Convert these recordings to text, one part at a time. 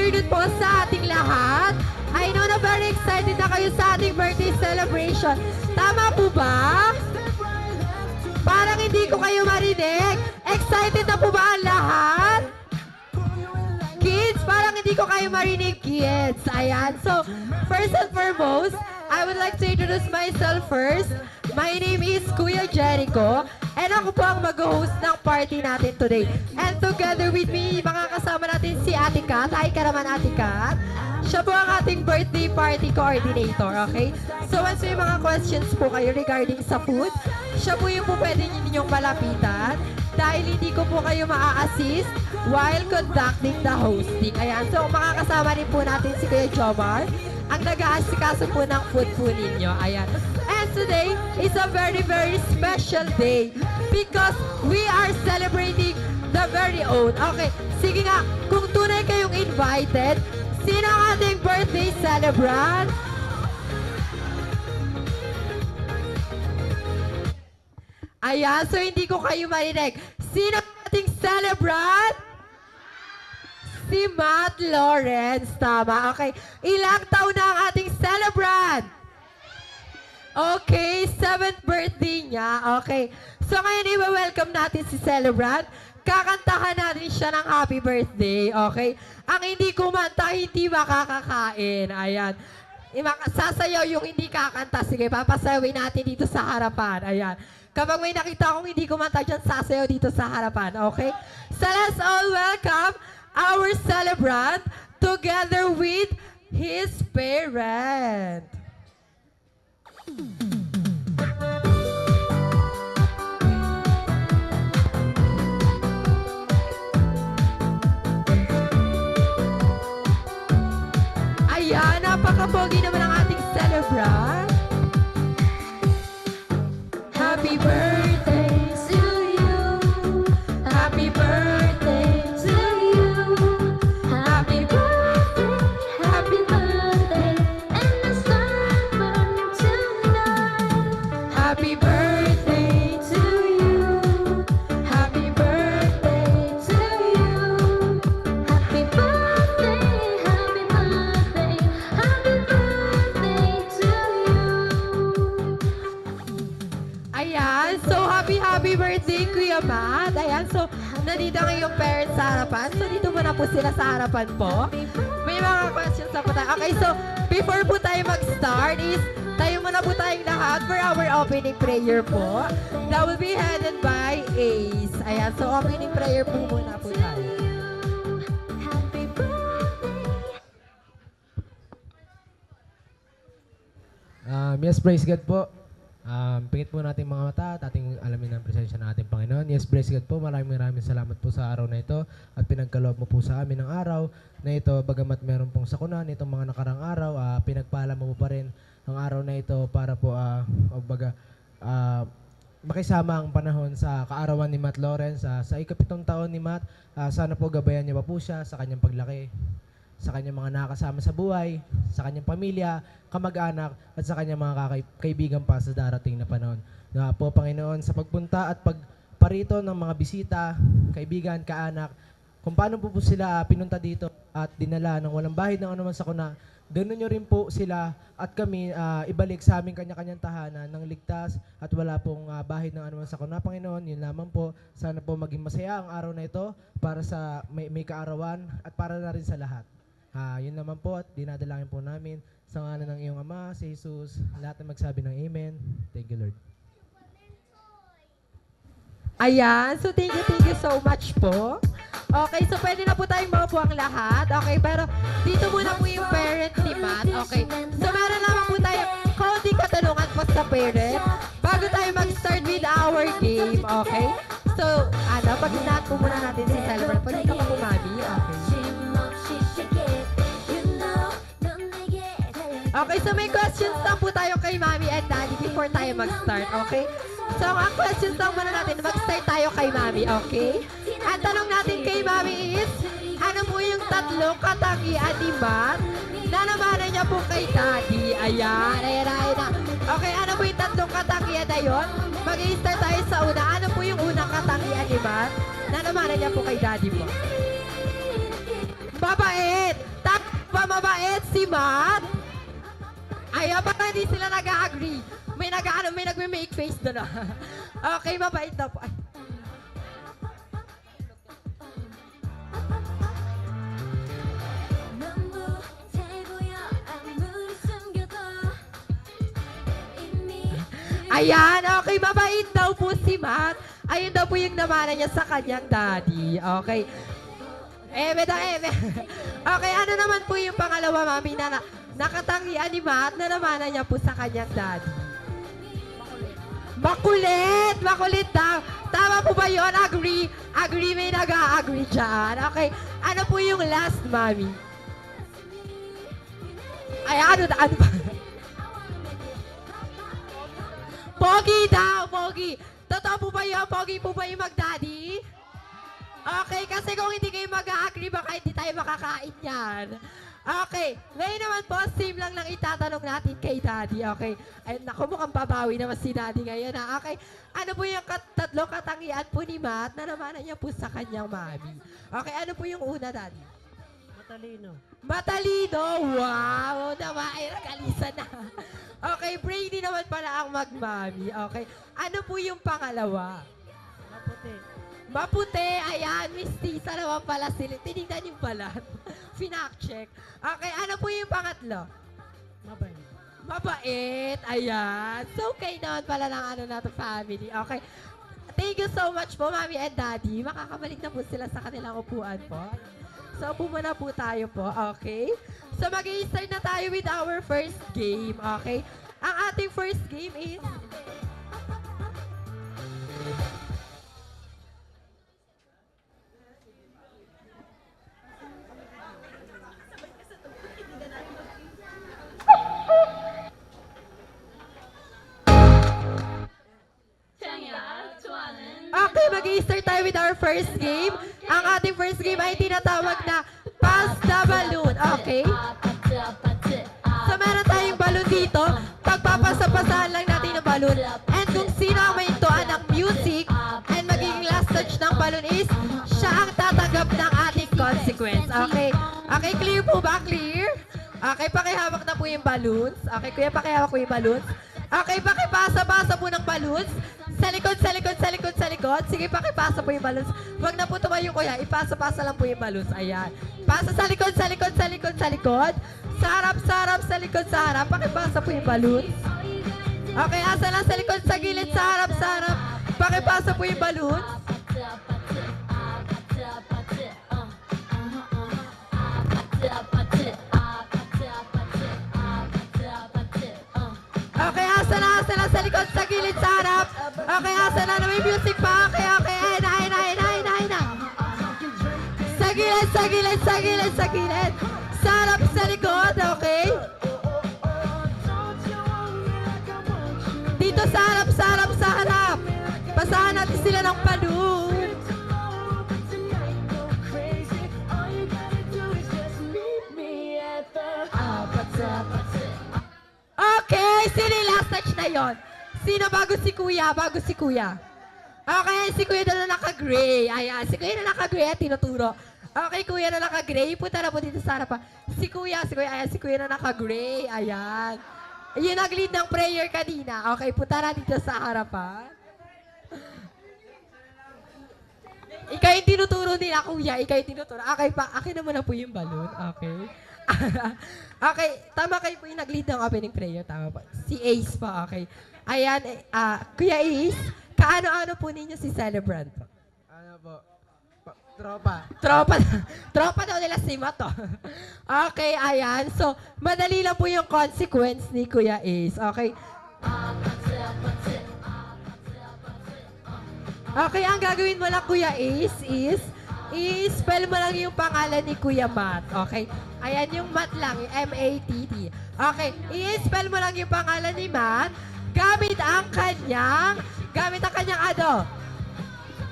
afternoon po sa ating lahat. I know na very excited na kayo sa ating birthday celebration. Tama po ba? Parang hindi ko kayo marinig. Excited na po ba ang lahat? Kids, parang hindi ko kayo marinig, kids. Ayan. So, first and foremost, I would like to introduce myself first. My name is Kuya Jericho, and ako po ang mag-host ng party natin today. And together with me, makakasama natin si Ate Kat. Hi ka naman, Ate Kat. Siya po ang ating birthday party coordinator, okay? So once may mga questions po kayo regarding sa food, siya po yung po pwede ninyong malapitan dahil hindi ko po kayo maa-assist while conducting the hosting. Ayan, so makakasama rin po natin si Kuya Jomar, ang nag-aasikaso po ng food po ninyo. Ayan. And today is a very, very special day because we are celebrating the very own. Okay, sige nga, kung tunay kayong invited, sino ang ating birthday celebrant? Ayan, so hindi ko kayo marinig. Sino ang ating celebrant? Si Matt Lawrence. Tama, okay. Ilang taon na ang ating celebrant? Okay, 7th birthday niya. Okay. So ngayon, i-welcome natin si celebrant. Kakantahan natin siya ng happy birthday. Okay. Ang hindi kumanta, hindi makakakain. Ayan. Sasayaw yung hindi kakanta. Sige, papasayawin natin dito sa harapan. Ayan. Kapag may nakita akong hindi kumanta dyan, sasayaw dito sa harapan. Okay? So let's all welcome our celebrant together with his parent. Ayan, napaka-pogi naman ang ating celebrant. Happy birthday to you. Happy birthday to you. Happy birthday, happy birthday, and the sun burning tonight. Happy birthday to you. Happy birthday to you. Happy birthday, happy birthday, happy birthday to you. Ayan, so happy birthday Kuya Matt. Ayan, so nandito ang iyong parents sa harapan. So dito muna po sila sa harapan po. May mga questions na po tayo. Okay, so before po tayo mag-start is tayo muna po tayong lahat for our opening prayer po. That will be headed by Ace. Ayan, so opening prayer po muna po tayo. Yes, praise God po. Pingit po natin mga mata at ating alamin ang presensya ng ating Panginoon. Yes, praise God po. Maraming salamat po sa araw na ito at pinagkaloob mo po sa amin ng araw na ito. Bagamat meron pong sakuna nitong mga nakarang araw, pinagpala mo pa rin ang araw na ito para po makisama ang panahon sa kaarawan ni Matt Lawrence. Sa ika-7 taon ni Matt, sana po gabayan niyo pa po siya sa kanyang paglaki, sa kanyang mga nakasama sa buhay, sa kanyang pamilya, kamag-anak, at sa kanyang mga kaibigan pa sa darating na panahon. Na po, Panginoon, sa pagpunta at pagparito ng mga bisita, kaibigan, kaanak, kung paano po sila pinunta dito at dinala ng walang bahid ng anuman sakuna, ganoon nyo rin po sila at kami ibalik sa aming kanya-kanyang tahanan ng ligtas at wala pong bahid ng anuman sakuna. Panginoon, yun lamang po. Sana po maging masaya ang araw na ito para sa may kaarawan at para na rin sa lahat. Yun naman po at dinadalangin po namin sa ngalan ng iyong Ama, si Jesus, lahat na magsabi ng Amen. Thank you, Lord. Ayan, so thank you so much po. Okay, so pwede na po tayong maupo ang lahat. Okay, pero dito muna po yung parent ni Matt. Okay, so meron naman po tayo kaunting katanungan po sa parent bago tayo mag-start with our game. Okay, so pag-inaat po muna natin si celebrant. Pwede ka pa po, Mami. Okay. Okay, so may questions lang po tayo kay Mami and Daddy before tayo mag-start, okay? So, ang questions lang muna natin, mag-start tayo kay Mami, okay? Ang tanong natin kay Mami is, ano po yung tatlong katangian ni Matt na namanan niya po kay Daddy? Ayan na. Okay, ano po yung tatlong katangian na yun? Mag-i-start tayo sa una. Ano po yung unang katangian ni Matt na namanan niya po kay Daddy mo? Mabait! mabait si Matt. Ayan, baka hindi sila nag-agree. May nagme-make face doon. Okay, mabait daw po. Ay. 너무 잘 보여 아무리 숨겨도 이미 Ayan, okay, mabait daw po si Matt. Ayun daw po yung namana niya sa kanyang daddy. Okay. Eme daw, eme. Okay, ano naman po yung pangalawa, mami, na nakatangian ni Matt na namana niya po sa kanyang daddy? Makulit! Makulit daw. Tama po ba yun? Agree? Agree, may nag-a-agree dyan. Okay. Ano po yung last, mami? Ay, ano ba? Pogi daw, Pogi. Totoo po ba yun? Pogi po ba yung mag-daddy? Okay, kasi kung hindi kayo mag-a-agree, baka hindi tayo makakain yan. Okay, ngayon naman po, same lang itatanong natin kay daddy. Okay, ay naku, mukhang babawi naman si daddy ngayon. Ha? Okay, ano po yung tatlong katangian po ni Matt na naman niya po sa kanyang mami? Okay, ano po yung una, daddy? Matalino. Matalino! Wow! Naman, ay nagalisan na. Okay, Brady naman pala ang magmami. Okay, ano po yung pangalawa? Maputi. Maputi, ayan, Miss Tisa naman pala sila. Tinignan yung balat. Finact check. Okay, ano po yung pangatlo? Mabait. Mabait, ayan. So, okay naman pala ng ano nato family. Okay. Thank you so much po, Mami and Daddy. Makakabalik na po sila sa kanilang upuan po. So, upo muna po tayo po, okay? So, mag-i-start na tayo with our first game, okay? Ang ating first game is... Okay, mag-i-start tayo with our first game. Ang ating first game ay tinatawag na Pass the Balloon. Okay? So, meron tayong balloon dito. Pagpapasa-pasahan lang natin ang balloon. And kung sino ang may intuan ng music and magiging last touch ng balloon is, siya ang tatanggap ng ating consequence. Okay? Okay, clear po ba? Clear? Okay, pakihawak na po yung balloons. Okay, kuya, pakihawak po yung balloons. Okay, pakipasa-pasa po ng balloons. Sa likod, sa likod, sa likod, sa likod. Sige, pakipasa po yung balloons. Huwag na po tumayo, kuya. Ipasa-pasa lang po yung balloons. Ayan. Pasa sa likod, sa likod, sa likod, sa likod. Sa harap, sa harap, sa likod, sa harap. Pakipasa po yung balloons. Okay, asa lang sa likod, sa gilid, sa harap, sa harap. Pakipasa po yung balloons. Okay, asa na sa likod, sa gilid, sa harap. Okay, asa na may music pa. Okay, okay, ayun na, ayun na, ayun na, ayun na, ayun na. Sa gilid, sa gilid, sa gilid, sa gilid. Sa harap, sa likod, okay? Dito sa harap, sa harap, sa harap. Basahan natin sila ng balloon. Okay, sino yung last touch na yon? Sino bago si kuya? Bago si kuya. Okay, si kuya na naka-gray. Ayan, si kuya na naka-gray at tinuturo. Okay, kuya na naka-gray. Punta na po dito sa harapan. Si kuya, ayan, si kuya na naka-gray. Ayan. Yun nag-lead ng prayer kanina. Okay, punta na dito sa harapan. Ikaw yung tinuturo nila, kuya. Ikaw yung tinuturo. Okay pa, akin naman na po yung balloon. Okay. Okay, tama kayo po yung nag-lead ng opening prayer. Tama po. Si Ace pa, okay. Ayan, Kuya Ace, kaano-ano po ninyo si celebrant po? Ano po? Tropa. Tropa daw nila si Mato. Okay, ayan. So, madali lang po yung consequence ni Kuya Ace. Okay. Okay, ang gagawin mo lang, Kuya Ace, is i-spell mo lang yung pangalan ni Kuya Matt. Okay? Ayan yung Matt lang, yung M-A-T-T. Okay, i-spell mo lang yung pangalan ni Matt gamit ang kanyang ano?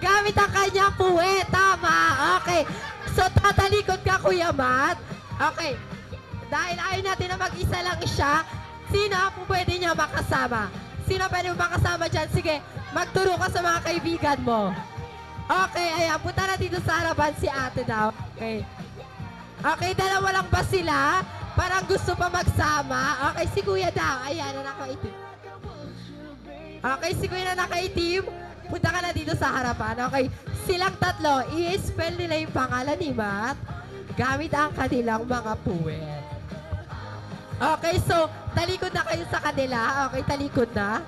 Gamit ang kanyang puwet. Tama. Okay. So, tatalikod ka, Kuya Matt. Okay. Dahil ayaw natin na mag-isa lang siya, sino po pwede niya makasama? Sino pwede mo makasama dyan? Sige, magturo ka sa mga kaibigan mo. Okay, ayan. Punta na dito sa harapan si ate daw. Okay. Okay, dalawa lang ba sila? Parang gusto pa magsama. Okay, si Kuya daw. Ayan, na nakaitim. Okay, si Kuya na nakaitim. Punta ka na dito sa harapan. Okay, silang tatlo, i-spell nila yung pangalan ni Matt gamit ang kanilang mga puwet. Okay, so, talikod na kayo sa kanila. Okay, talikod na.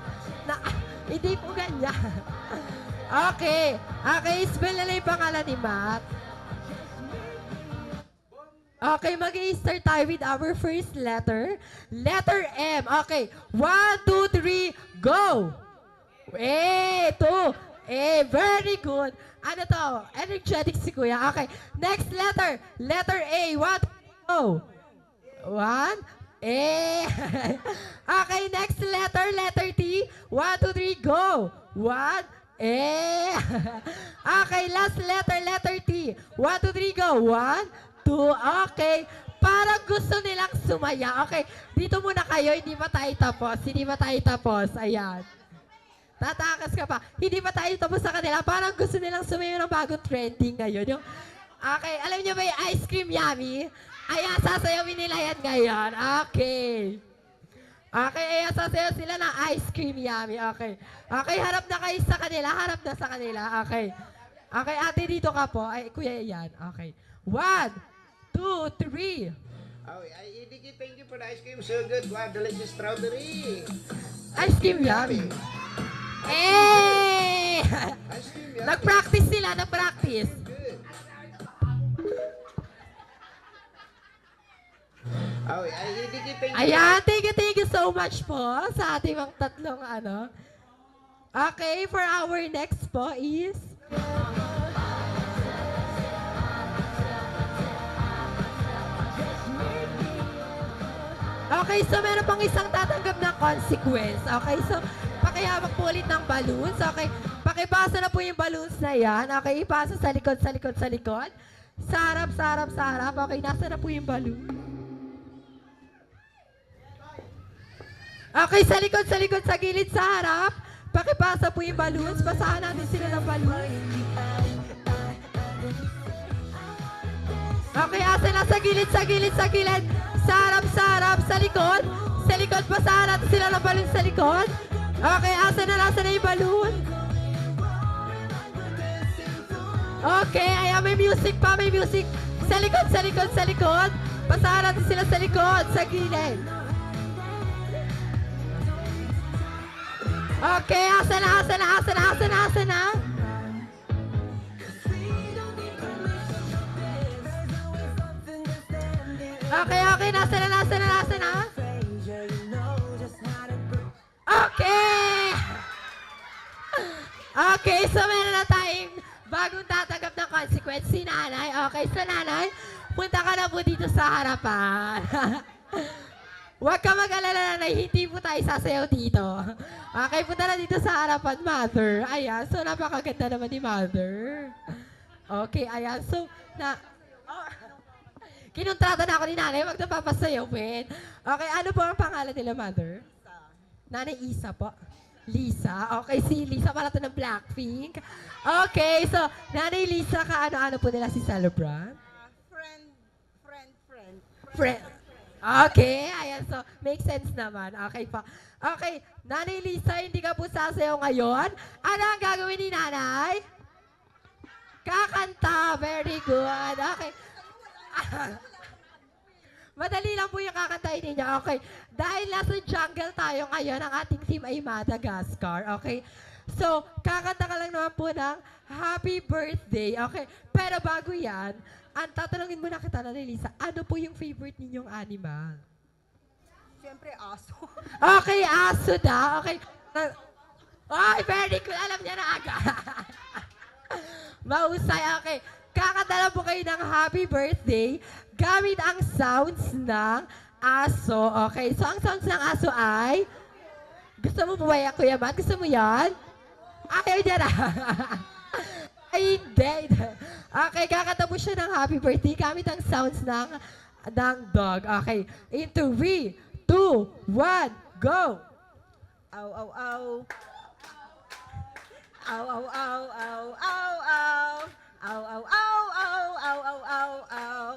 Hindi po ganyan. Okay. Okay, spell nila yung pangalan ni Matt. Okay, mag-i-start tayo with our first letter. Letter M. Okay, 1, 2, 3, go! Very good. Ano to? Energetic si Kuya. Okay, next letter. Letter A. 1, go! 1, Okay, next letter. Letter T. 1, 2, 3, go! 1, Okay, last letter. Letter T. 1, 2, 3, go! 1, 2, okay. Parang gusto nilang sumaya. Okay, dito muna kayo. Hindi pa tayo tapos. Ayan. Tatakas ka pa. Hindi pa tayo tapos sa kanila. Parang gusto nilang sumaya ng bagong trending ngayon. Okay, alam niyo ba yung ice cream yummy? Ayan, sasayawin nila yan ngayon. Okay. Okay, ayan, sasayaw sila ng ice cream yummy. Okay. Okay, harap na kayo sa kanila. Okay. Okay, ate, dito ka po. Ay, kuya, yan. Okay. 1, 2, 3. Oh, Ediki, thank you for the ice cream. So good. Wow, delicious strawberry. Ice cream yummy. Ice cream yummy. Nag-practice sila. Good. Oh, Ediki, thank you. Ayan, thank you so much po sa ating mga tatlong ano. Okay, for our next po is... Okay, so meron pang isang tatanggap ng consequence. Okay, so pakihawak po ulit ng balloons. Okay, pakipasa na po yung balloons na yan. Okay, ipasa sa likod. Sa harap. Okay, nasa na po yung balloon. Okay, sa likod, sa gilid, sa harap. Pakipasa po yung balloons. Basahan natin sila ng balloon. Okay, asa na sa gilid. Sa harap, sa likod. Basahan natin sila ng balloon sa likod. Okay, asa na yung balloon. Okay, ayan, may music. Sa likod. Basahan natin sila sa likod, sa gilid. Okay, asa na. Okay, nasa na. Okay, so meron na tayong bagong tatanggap ng consequence si nanay. Okay, so nanay, punta ka na po dito sa harapan. Huwag ka mag-alala, nanay, hindi po tayo sasayaw dito. Okay, punta na dito sa harapan, mother. Ayan, so napakaganda naman ni mother. Okay, ayan, so kinontrata na ako ni nanay, wag na papasayawin. Okay, ano po ang pangalan nila, mother? Nanay Isa po. Lisa. Okay, si Lisa pala to ng Blackpink. Okay, so, Nanay Lisa, kaano-ano po nila si Celebrant? Friend. Okay, ayan, so, make sense naman. Okay pa. Okay, Nanay Lisa, hindi ka po sasayaw ngayon. Ano ang gagawin ni Nanay? Kakanta. Very good. Okay. Madali lang po yung kakantayin ninyo. Okay. Dahil nasa jungle tayo ngayon, ang ating team ay Madagascar. Okay. So, kakanta ka lang naman po ng happy birthday. Okay. Pero bago yan, ang tatanungin muna kita na Lisa, ano po yung favorite ninyong animal? Siyempre, aso. Okay, aso daw. Okay. Ay, very good. Alam niya na agad. Mahusay. Okay. Kakanta lang po kayo ng happy birthday gamit ang sounds ng aso. Okay, so ang sounds ng aso ay... Gusto mo po ba yan, Kuya Matt? Gusto mo yan? Ayaw niya na. Ay, hindi. Okay, kakanta po siya ng happy birthday gamit ang sounds ng dog. Okay, in 3, 2, 1, go! Aw, aw, aw. Aw, aw, aw, aw, aw, aw. Aw, aw, aw, aw, aw, aw, aw, aw.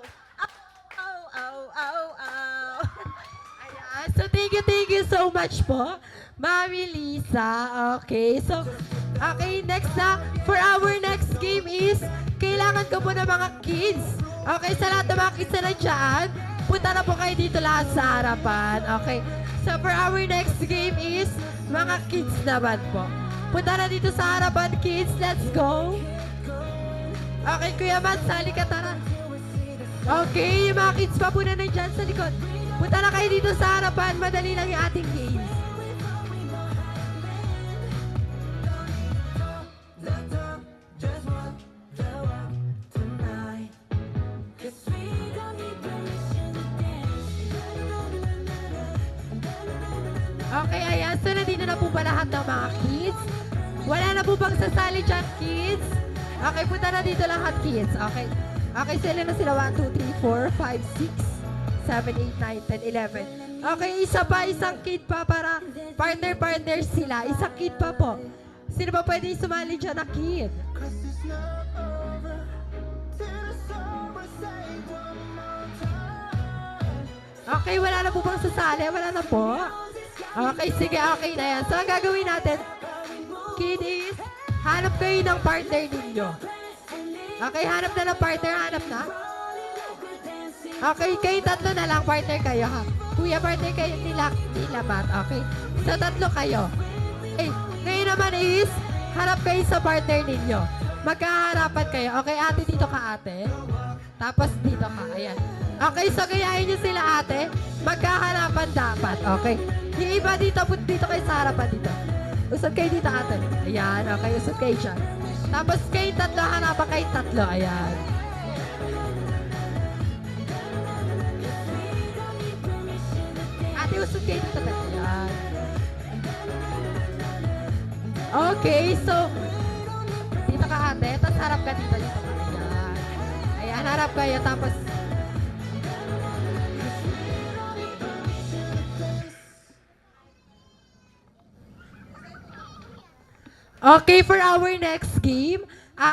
thank you so much po, Mami Lisa. Okay, so, okay, next na, for our next game is, kailangan ko po ng mga kids. Okay, sa lahat ng mga kids na nandiyan, punta na po kayo dito lahat sa harapan. Okay, so for our next game is, mga kids naman po. Punta na dito sa harapan, kids. Let's go. Okay, Kuya Matt, sali ka, tara. Okay, yung mga kids pa po na nandyan sa likod. Punta na kayo dito sa harapan. Madali lang yung ating games. Okay, ayan. So, nandito na po ba lahat ng mga kids? Wala na po bang sasali dyan, kids? Okay, punta na dito lahat, kids. Okay. Okay, sila na sila. 1, 2, 3, 4, 5, 6, 7, 8, 9, 10, 11. Okay, isa pa, isang kid pa para partner-partner sila. Isang kid pa po. Sino ba pwede sumali dyan na kid? Okay, wala na po bang sasali? Wala na po. Okay, sige, okay na yan. So, ang gagawin natin, kid is, hanap kayo ng partner ninyo. Okay, hanap na ng partner, hanap na. Okay, kayo tatlo na lang, partner kayo ha. Kuya, partner kayo nila Matt. Okay, so tatlo kayo. Eh, ngayon naman is, harap kayo sa partner ninyo. Magkaharapan kayo. Okay, ate, dito ka ate. Tapos dito ka, ayan. Okay, so gayahin nyo sila ate. Magkaharapan dapat, okay. Yung iba dito kayo sa harapan dito. Usod kayo dito ate. Ayan, okay, usod kayo dyan. Tapos kayo tatlo, hanapan kayo tatlo, ayan. Ate, usod kayo dito tayo. Ayan. Okay, so, dito ka ate, tapos harap ka dito ka. Ayan. Ayan, harap kayo, tapos, okay, for our next game,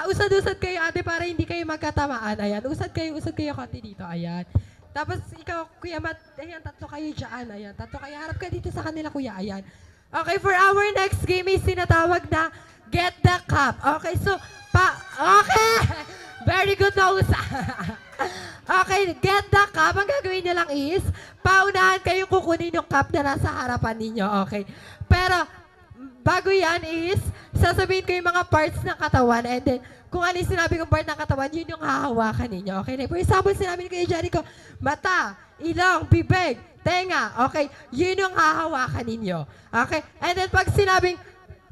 usad-usad kayo ate para hindi kayo magkatamaan. Ayan, usad kayo konti dito. Ayan. Tapos ikaw, Kuya Matt, ayan, tatlo kayo dyan. Ayan, tatlo kayo. Harap ka dito sa kanila, Kuya. Ayan. Okay, for our next game is sinatawag na Get the Cup. Okay, so, okay! Very good na usa. Okay, Get the Cup. Ang gagawin nyo lang is, paunahan kayong kukunin yung cup na nasa harapan ninyo. Okay. Pero, bago yan is, sasabihin ko yung mga parts ng katawan and then, kung ano yung sinabi kong part ng katawan, yun yung hahawakan ninyo. Okay? Like, for example, sinabi ni Kuya Jericho, mata, ilong, bibig, tenga. Okay? Yun yung hahawakan ninyo. Okay? And then, pag sinabing,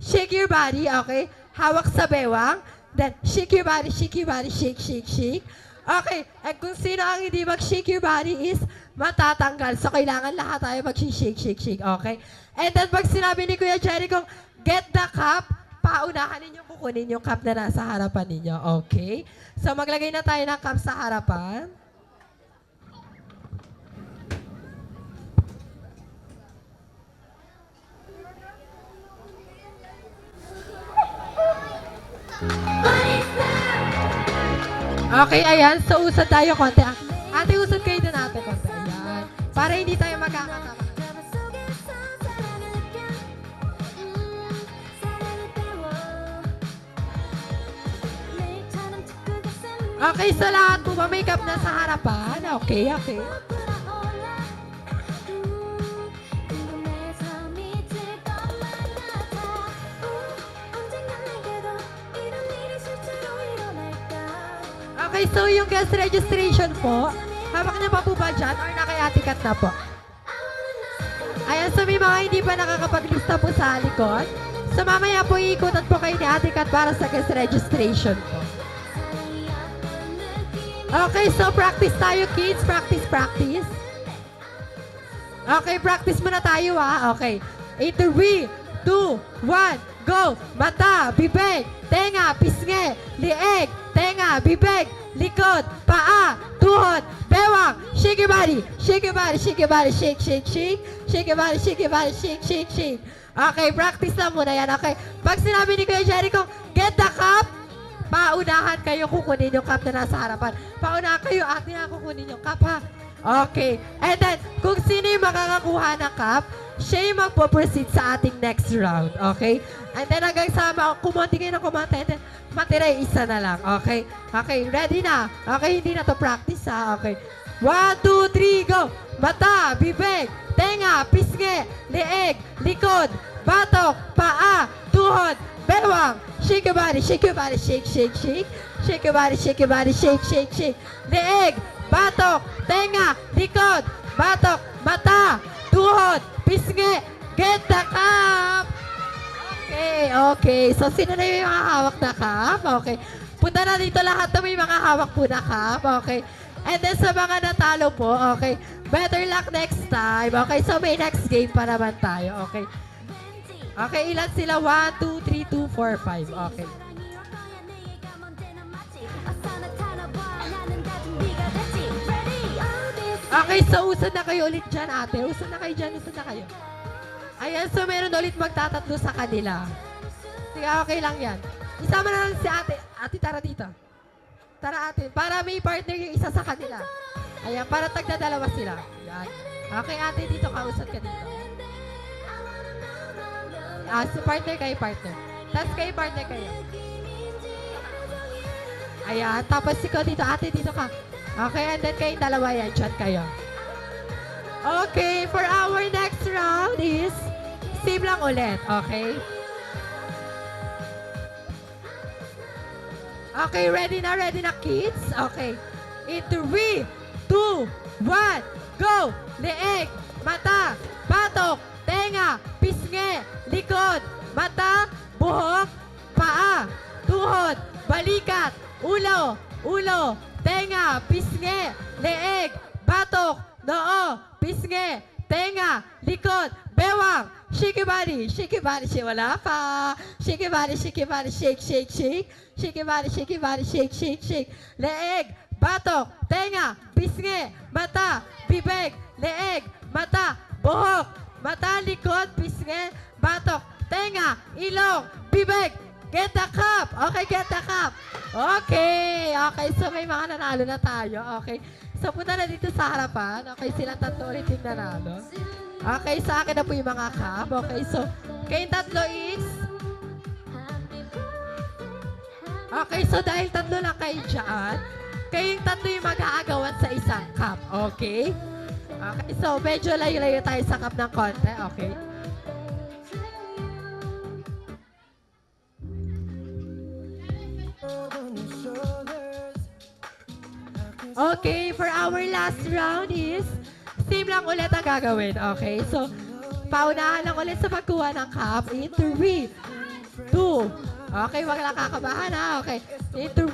shake your body, okay? Hawak sa bewang. Then, shake your body, shake, shake. Okay? And kung sino ang hindi mag-shake your body is, matatanggal. So, kailangan lahat tayo mag-shake. Okay? And then, pag sinabi ni Kuya Jericho, get the cup, paunahan ninyo kukunin yung cup na nasa harapan ninyo. Okay? So, maglagay na tayo ng cup sa harapan. Okay, ayan. So, usad tayo konti. Ate, usad kayo din ate konti. Ayan. Para hindi tayo magkakatama. Okay, sa lahat po ba may cup na sa harapan? Okay. Okay, so yung guest registration po, hawak niyo pa po ba dyan or nakayatikat na po? Ayan, so may mga hindi pa nakakapaglista po sa likod. So mamaya po iikutan po kayo ni Ate Kat para sa guest registration po. Okay, so practice tayo kids. Practice. Okay, practice muna tayo ha. Okay. 3, 2, 1, go! Mata, bibig, tenga, pisngi, lieg, tenga, bibig, likod, paa, tuhod, bewang, shake your body, shake, shake your body, shake. Okay, practice lang muna yan. Okay, pag sinabi ni Kuya Jericho, get the cup, paunahan kayo kukunin yung cup na nasa harapan. Paunahan kayo, ate na kukunin yung cup ha. Okay. And then, kung sino yung makakakuha ng cup, siya yung magpo-proceed sa ating next round. Okay? And then, hanggang sa kumonti kayo ng kumonti, and then, matira yung isa na lang. Okay? Okay, ready na? Okay, hindi na to practice ha. Okay. 1, 2, 3, go! Mata, bibig, tenga, pisngi, leeg, likod, batok, paa, tuhod, bewang. Shake your body, shake your body, shake, shake, shake. Shake your body, shake your body, shake, shake, shake. Leeg, batok, tenga, likod, batok, mata, tuhod, pisngi, get the cup! Okay, okay. So, sino na yung mga hawak na cup? Okay. Punta na dito lahat na may mga hawak po na cup. Okay. And then sa mga natalo po, okay. Better luck next time. Okay, so may next game pa naman tayo. Okay. Okay, ilan sila? 1, 2, 3, 2, 4, 5. Okay. Okay, so usad na kayo ulit dyan, ate. Usad na kayo dyan, usad na kayo. Ayan, so meron ulit magtatatlo sa kanila. Sige, okay lang yan. Isama na lang si ate. Ate, tara dito. Tara ate, para may partner yung isa sa kanila. Ayan, para tagdadalawa sila. Yan. Okay, ate, dito ka. Usad ka dito. Si partner kayo, partner. Tapos kayo, partner kayo. Ayan, tapos ikaw dito. Ate, dito ka. Okay, and then kayong dalawa yan. Diyan kayo. Okay, for our next round is same lang ulit. Okay? Okay, ready na kids? Okay. In 3, 2, 1, go! Leeg, mata, batok, tenga, pisngi, likod, mata, buhok, paa, tuhod, balikat, ulo, tenga, pisngi, leeg, batok, noo, pisngi, tenga, likod, bewang, shake your body, shake wala pa. Shake your body, shake, shake, shake. Shake your body, shake, shake. Leeg, batok, tenga, pisngi, mata, bibig, leeg, mata, buhok, mata, likod, pisngi, batok, tenga, ilong, bibig. Get the cup! Okay, get the cup! Okay, so may mga nanalo na tayo. Okay, so punta na dito sa harapan. Okay, silang tatlo ulit yung nanalo. Okay, sa akin na po yung mga cup. Okay, so kayong tatlo is... Okay, so dahil tatlo lang kayo dyan, kayong tatlo yung mag-aagawan sa isang cup. Okay? Okay, so medyo layo-layo tayo sa cup ng konti. Okay? Okay, for our last round is same lang ulit ang gagawin. Okay, so paunahan lang ulit sa pagkuha ng cup. In 3, 2, okay, wag lang kakabahan ha. Okay, in 3,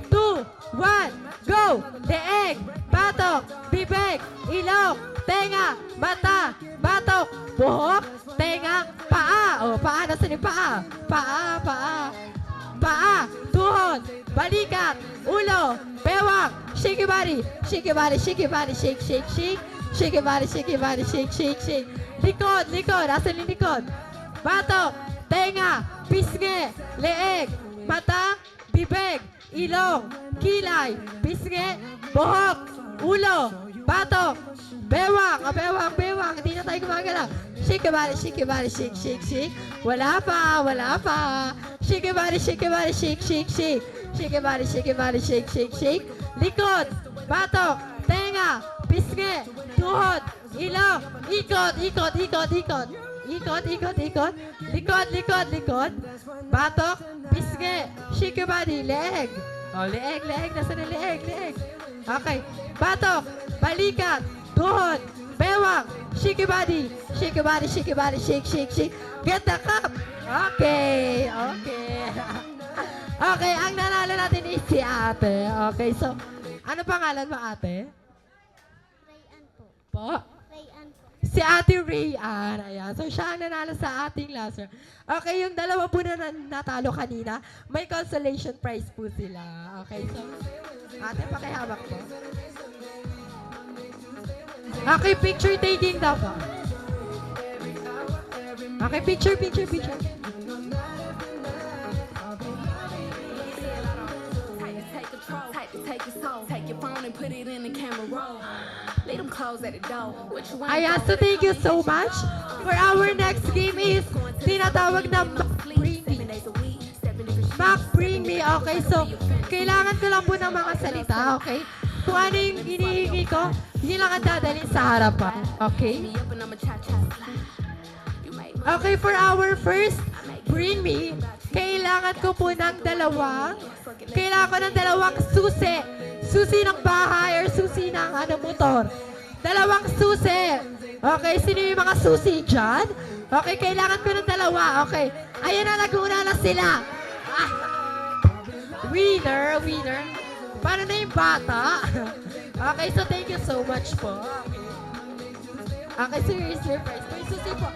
2, 1, go! Leeg, batok, bibig, ilong, tenga, mata, batok, buhok, tenga, paa. O, paa, nasan yung paa? Paa, tuhod, balikat, ulo, bewang, shake your body, shake, shake. Shake your body, shake. Likod, asan yung likod? Batok, tenga, pisngi, leeg, mata, bibig, ilong, kilay, pisngi, buhok, ulo, batok, bewang, hindi na tayo gumagalaw. Shake your body, shake. Wala pa. Shake your body, shake. Shake your body, shake. Likod, batok, tenga, pisngi, tuhod, ilong, ikot. Likod, batok, pisngi, shake your body, leeg. O, leeg, nasa na leeg. Okay, batok, balikat, tuhod, bewang, shake your body, shake. Get the cup. Okay. Okay, ang nanalo natin is si ate. Okay, so, ano pangalan mo ate? Rayan po. Po? Rayan po. Si ate Rayan. Ayan. So, siya ang nanalo sa ating last round. Okay, yung dalawa po na natalo kanina, may consolation prize po sila. Okay, so, ate, pakihawak po. Okay, picture taking daw po. Okay, picture. Take your phone and put put it in the camera roll. Leave them clothes at the door. What you Ayan, so thank you so much. For our next game is tinatawag na Mac Bring Me. Mac Bring Me, okay? So, kailangan ko lang po ng mga salita, okay? Kung ano yung hinihingi ko, yun lang ang dadalhin sa harapan, okay? Okay, for our first Bring Me, kailangan ko po ng dalawang susi. Susi ng bahay or susi ng motor. Dalawang susi. Okay, sino yung mga susi dyan? Okay, kailangan ko ng dalawa. Okay, ayan na, nag-una na sila. Ah. Winner. Paano na yung bata? Okay, so thank you so much po. Okay, so here's your prize. Yung susi po.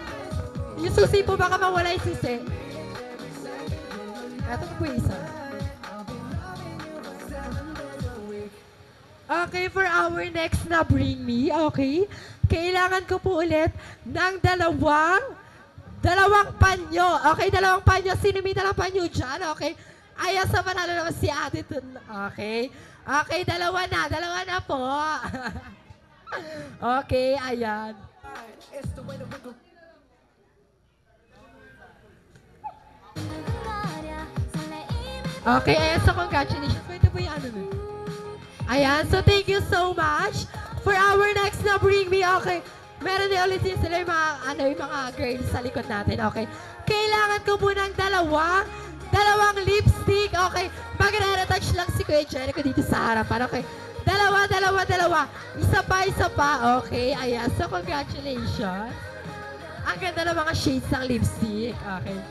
Yung susi po, baka mawala yung susi. Ito po isa. Okay, for our next na Bring Me, okay? Kailangan ko po ulit ng dalawang panyo. Okay, dalawang panyo. Sino may dalawang panyo dyan? Okay. Ayan, sa panalo naman si ate dun. Okay. Okay, dalawa na po. Okay, ayan. Okay, ayan, so congratulations. Pwede po yung nun. Ayan, so thank you so much. For our next na Bring Me, okay. Meron din ulit din sila yung mga girls sa likod natin, okay. Kailangan ko po ng dalawang lipstick, okay. Magre-retouch lang si Kuya Jericho dito sa harapan, okay. Dalawa. Isa pa, okay. Ayan, so congratulations. Ang ganda ng mga shades ng lipstick, okay.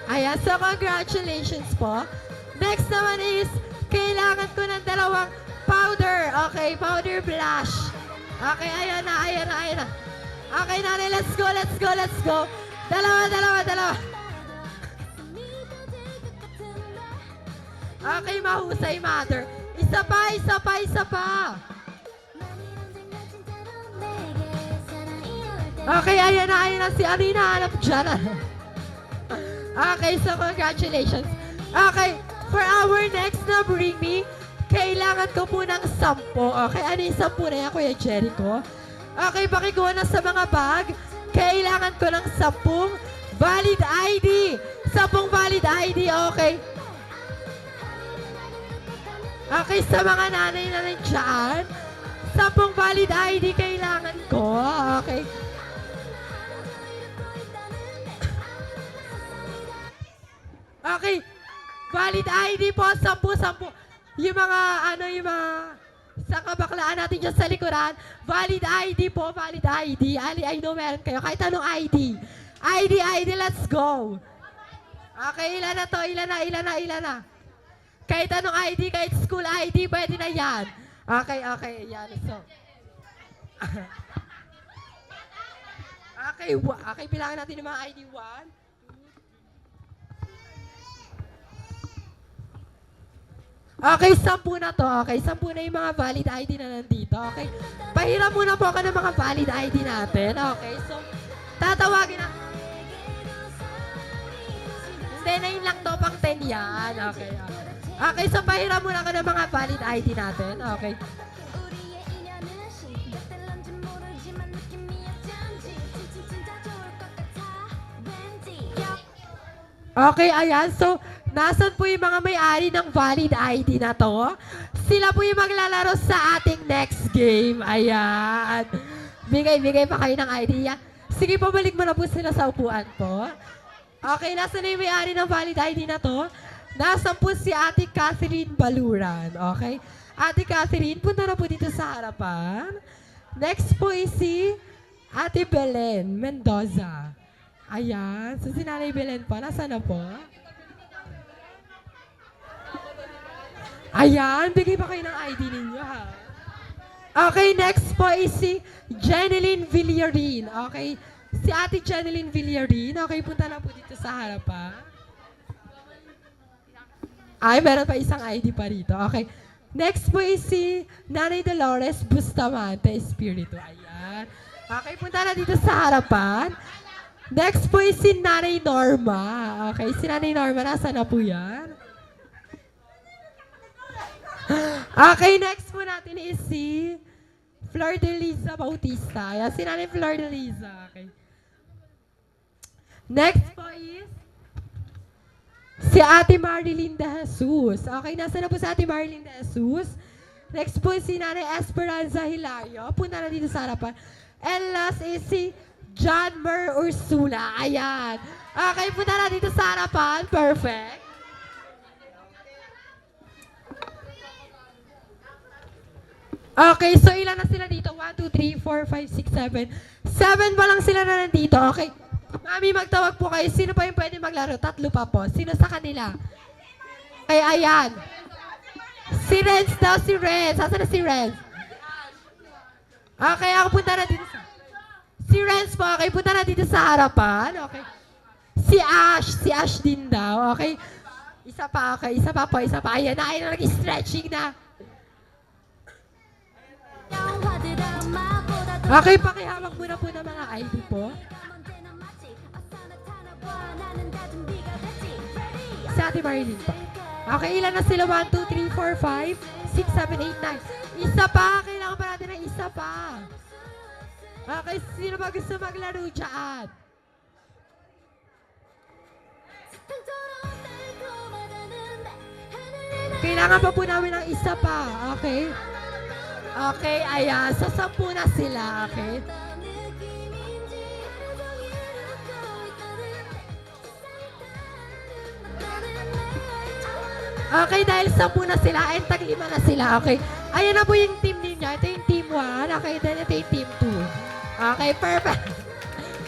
Ayan, so congratulations po. Next naman is, kailangan ko ng dalawang powder. Okay, powder blush. Okay, ayan na. Okay, nanay, let's go. Dalawa. Okay, mahusay, mother. Isa pa. Okay, ayan na si Arina. Hanap dyan. Okay, so congratulations. Okay, for our next na Bring Me, kailangan ko po ng 10. Okay, ano yung 10 na yan, Kuya Jericho? Okay, pakikuha na sa mga bag. Kailangan ko ng 10 valid ID. 10 valid ID, okay. Okay, sa mga nanay na nandiyan, 10 valid ID kailangan ko. Okay. Okay. Valid ID po, 10. Yung mga sa kabaklaan natin dyan sa likuran, valid ID po, valid ID. I know meron kayo. Kahit anong ID. ID, let's go. Okay, ilan na. Kahit anong ID, kahit school ID, pwede na yan. Okay, yan. So, okay, bilangin natin yung mga ID. 1, okay, 10 na to. Okay, 10 na yung mga valid ID na nandito. Okay, pahiram muna po ako ng mga valid ID natin. Okay, so, tatawagin na. Hindi, 9 lang to, pang 10 yan. Okay. Okay, so pahiram muna ako ng mga valid ID natin. Okay. Okay, ayan. So, nasan po yung mga may-ari ng valid ID na to? Sila po yung maglalaro sa ating next game. Ayan. Bigay pa kayo ng idea. Sige, pabalik mo na po sila sa upuan po. Okay, nasan na yung may-ari ng valid ID na to? Nasan po si Ate Catherine Baluran. Okay? Ate Catherine, punta na po dito sa harapan. Next po is si Ate Belen Mendoza. Ayan. So, si Nanay Belen po. Nasaan na po? Ayan. Bigay pa kayo ng ID ninyo, ha? Okay, next po is si Jeneline Villarin. Okay. Si Ate Jeneline Villarin. Okay, punta na po dito sa harapan. Ay, meron pa isang ID pa rito. Okay. Next po is si Nanay Dolores Bustamante Espiritu. Ayan. Okay, punta na dito sa harapan. Next po is si Nanay Norma. Okay, si Nanay Norma, nasa na po yan? Okay, next po natin is si Flor de Liza Bautista. Ayan, si Nanay Flor de Liza. Okay. Next po is si Ate Marilyn de Jesus. Okay, nasa na po si Ate Marilyn de Jesus. Next po si Nanay Esperanza Hilario. Punta na dito sa harapan. And last is si John Mer Ursula. Ayan. Okay, punta na dito sa harapan. Perfect. Okay, so ilan na sila dito? 1, 2, 3, 4, 5, 6, 7. 7 pa lang sila na nandito. Okay. Mami, magtawag po kayo. Sino pa yung pwede maglaro? 3 pa po. Sino sa kanila? Okay, ayan. Si Renz daw, si Renz. Saan na si Renz? Okay, ako punta na dito sa... Si Renz po, okay, punta na dito sa harapan. Okay. Si Ash din daw. Okay. Isa pa, okay. Isa pa po, isa pa. Ayan na, ayan na, nag-stretching na. Okay, pakihawak muna po ng mga ID po. Si Ate Marilyn po. Okay, ilan na sila? 1, 2, 3, 4, 5, 6, 7, 8, 9. Isa pa, kailangan pa natin ng isa pa. Okay, sino ba gusto maglaro dyan? Kailangan pa po namin ng isa pa. Okay? Okay, ayan. So, 10 na sila. Okay? Okay, dahil 10 na sila, and tag-5 na sila. Okay. Ayan na po yung team ninyo. Ito yung team 1. Okay, then ito yung team 2. Okay, perfect.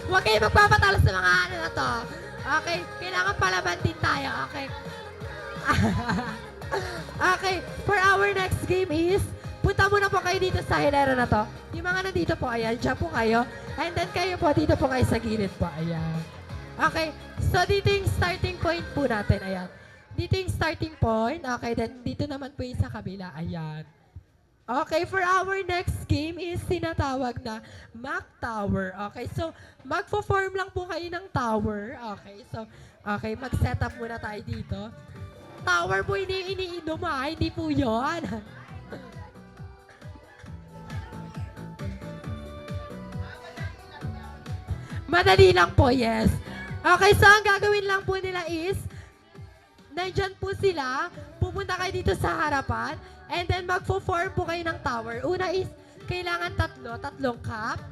Huwag kayo magpapatalo sa mga ano na to. Okay, kailangan palaban din tayo. Okay. Okay, for our next game is, punta muna po kayo dito sa hilera na to. Yung mga nandito po, ayan, dyan po kayo. And then kayo po, dito po kayo sa gilid po. Ayan. Okay, so dito yung starting point po natin. Ayan. Dito yung starting point. Okay, then dito naman po yung sa kabila. Ayan. Okay, for our next game is tinatawag na Mac Tower. Okay, so magpo-form lang po kayo ng tower. Okay, so okay, mag-set up muna tayo dito. Tower po iniinom ha, hindi po yun. Madali lang po, yes. Okay, so ang gagawin lang po nila is, nandyan po sila, pupunta kayo dito sa harapan, and then magpo-form po kayo ng tower. Una is, kailangan 3 cup.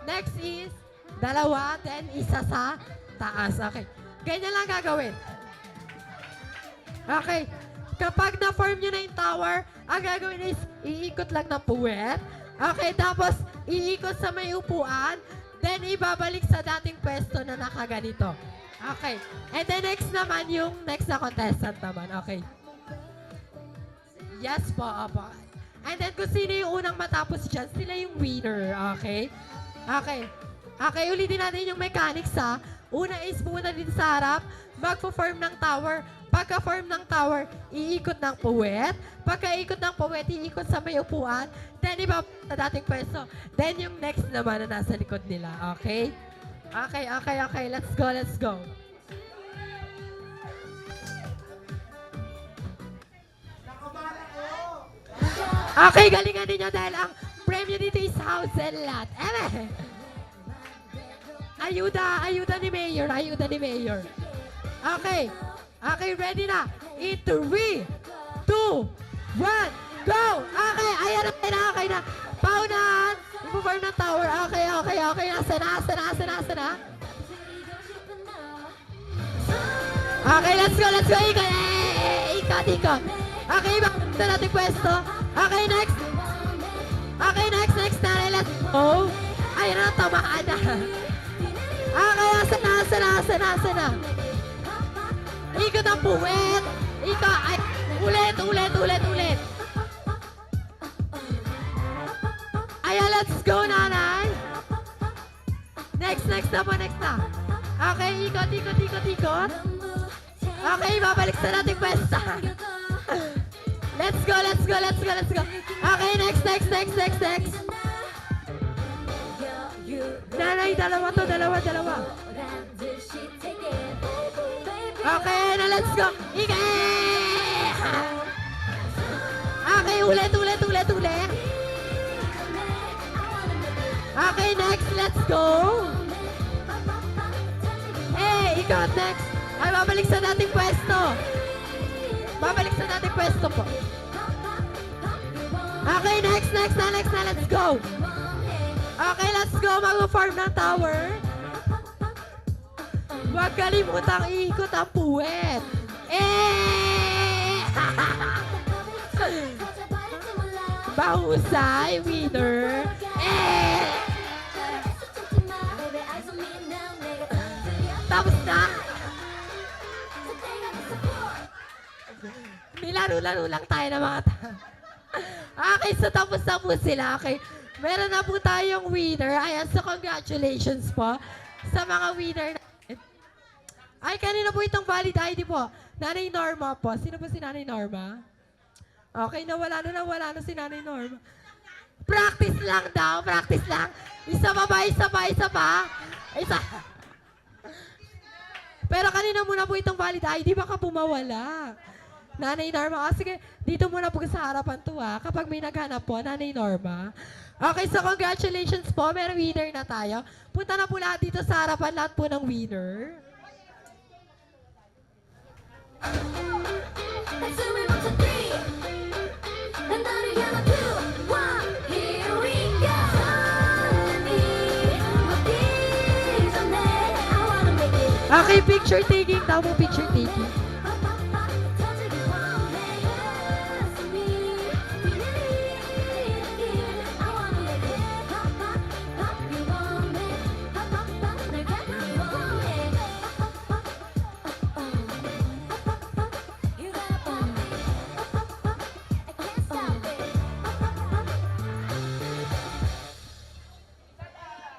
Next is, 2, then isa sa taas. Okay, ganyan lang gagawin. Okay, kapag na-form nyo na yung tower, ang gagawin is, iikot lang ng puwet. Okay, tapos, iikot sa may upuan, then ibabalik sa dating pwesto na nakaganito. Okay. And then next naman, yung next na contestant naman. Okay. Yes po, opo. And then kung sino yung unang matapos dyan, sila yung winner. Okay? Okay. Okay, ulitin natin yung mechanics ha. Una is pumunta dito sa harap, magpo-form ng tower. Pagka-form ng tower, iikot ng puwet. Pagka-ikot ng puwet, iikot sa may upuan. Then iba sa dating pwesto. Then yung next naman na nasa likod nila. Okay? Okay, okay, okay. Let's go, let's go. Okay, galingan ninyo dahil ang premyo dito is house and lot. Eme! Ayuda ni Mayor, ayuda ni Mayor. Okay, okay, ready na. In 3, 2, 1, go! Okay, ayan na, okay na. Paunahan, i-form ng tower. Okay, okay, okay. Nasa na. Okay, let's go. Ikot. Ikot. Okay, bakit natin pwesto? Okay, next. Okay, next. Let's go. Ayun na, tamaan na. Okay, asa na. Ikot ang puwet. Ikot. Ay, ulit. Ayan, let's go, nanay. Next na. Okay, ikot. Okay, babalik sa nating pwesta. Let's go. Okay, next. Nanay, dalawa. Okay, na let's go. Okay, ulit. Okay, next, let's go. Ikaw next. Ay, babalik sa dating pwesto. Po. Okay, next na, let's go. Okay, let's go. Mag-form ng tower. Huwag kalimutang iikot ang puwet. Bahusay, winner. Tapos na. Nilaro-laro lang tayo ng mga Okay, so tapos na po sila. Okay, meron na po tayong winner. Ayan, so congratulations po sa mga winner natin. Ay, kanina po itong valid ID po. Nanay Norma po. Sino po si Nanay Norma? Okay, nawala na si Nanay Norma. Practice lang daw, practice lang. Isa pa. Pero kanina muna po itong valid ID, baka pumawala. Nanay Norma, sige, dito muna po sa harapan to kapag may naghanap po, Nanay Norma. Okay, so congratulations po, may winner na tayo. Punta na po lahat dito sa harapan, lahat po ng winner. Okay, picture taking. Tama mo picture taking.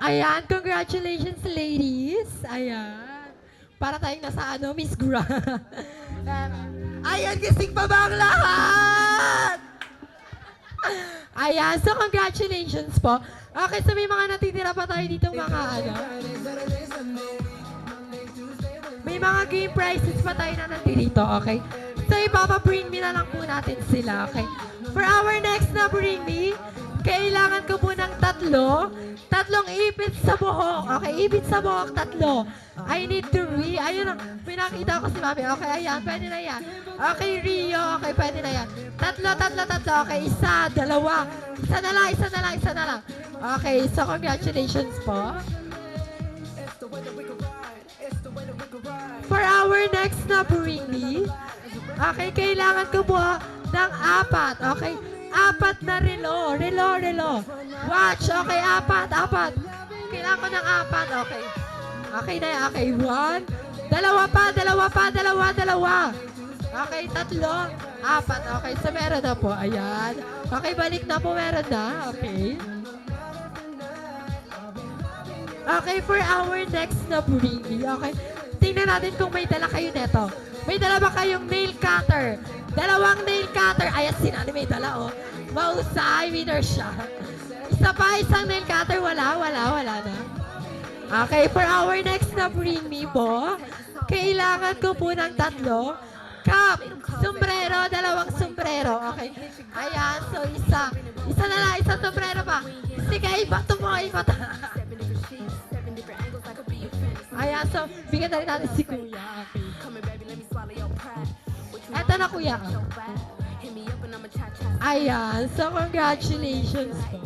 Ayan, congratulations ladies. Ayan. Para tayong nasa Miss Gra. Ayan, gising pa ba ang lahat? Ayan, so congratulations po. Okay, so may mga natitira pa tayo dito mga may mga game prizes pa tayo na nandito, okay? So ipapa-bring me na lang po natin sila, okay? For our next na bring me, kailangan ko po ng tatlong ipit sa buhok. Okay, ipit sa buhok, tatlo. I need to ayun, pinakita ko si Mami. Okay, ayan, pwede na yan. Okay, Rio, okay, pwede na yan. Tatlo. Okay, isa, dalawa. Isa na lang. Okay, so congratulations po. For our next na bring me, okay, kailangan ko po ng 4. Okay, 4 na relo. Watch, okay, 4. Kailangan ko ng 4, okay. Okay na yan, okay, 1. Dalawa pa. Okay, 3, 4. Okay, so meron na po, ayan. Okay, balik na po, meron na, okay. Okay, for our next na bring me, okay. Tingnan natin kung may dala kayo neto. May dala ba kayong nail cutter? 2 nail cutter. Ayan, si Nani may dala, oh. Mausay, winner siya. Isa pa, isang nail cutter. Wala na. Okay, for our next na bring me po, kailangan ko po ng 3 cup, sombrero, 2 sombrero. Okay. Ayan, so isa na lang, isang sombrero pa. Sige, ibat mo. Ayan, so bigyan na rin natin si Kuya. Okay. Eto na, Kuya. Ayan, so congratulations po.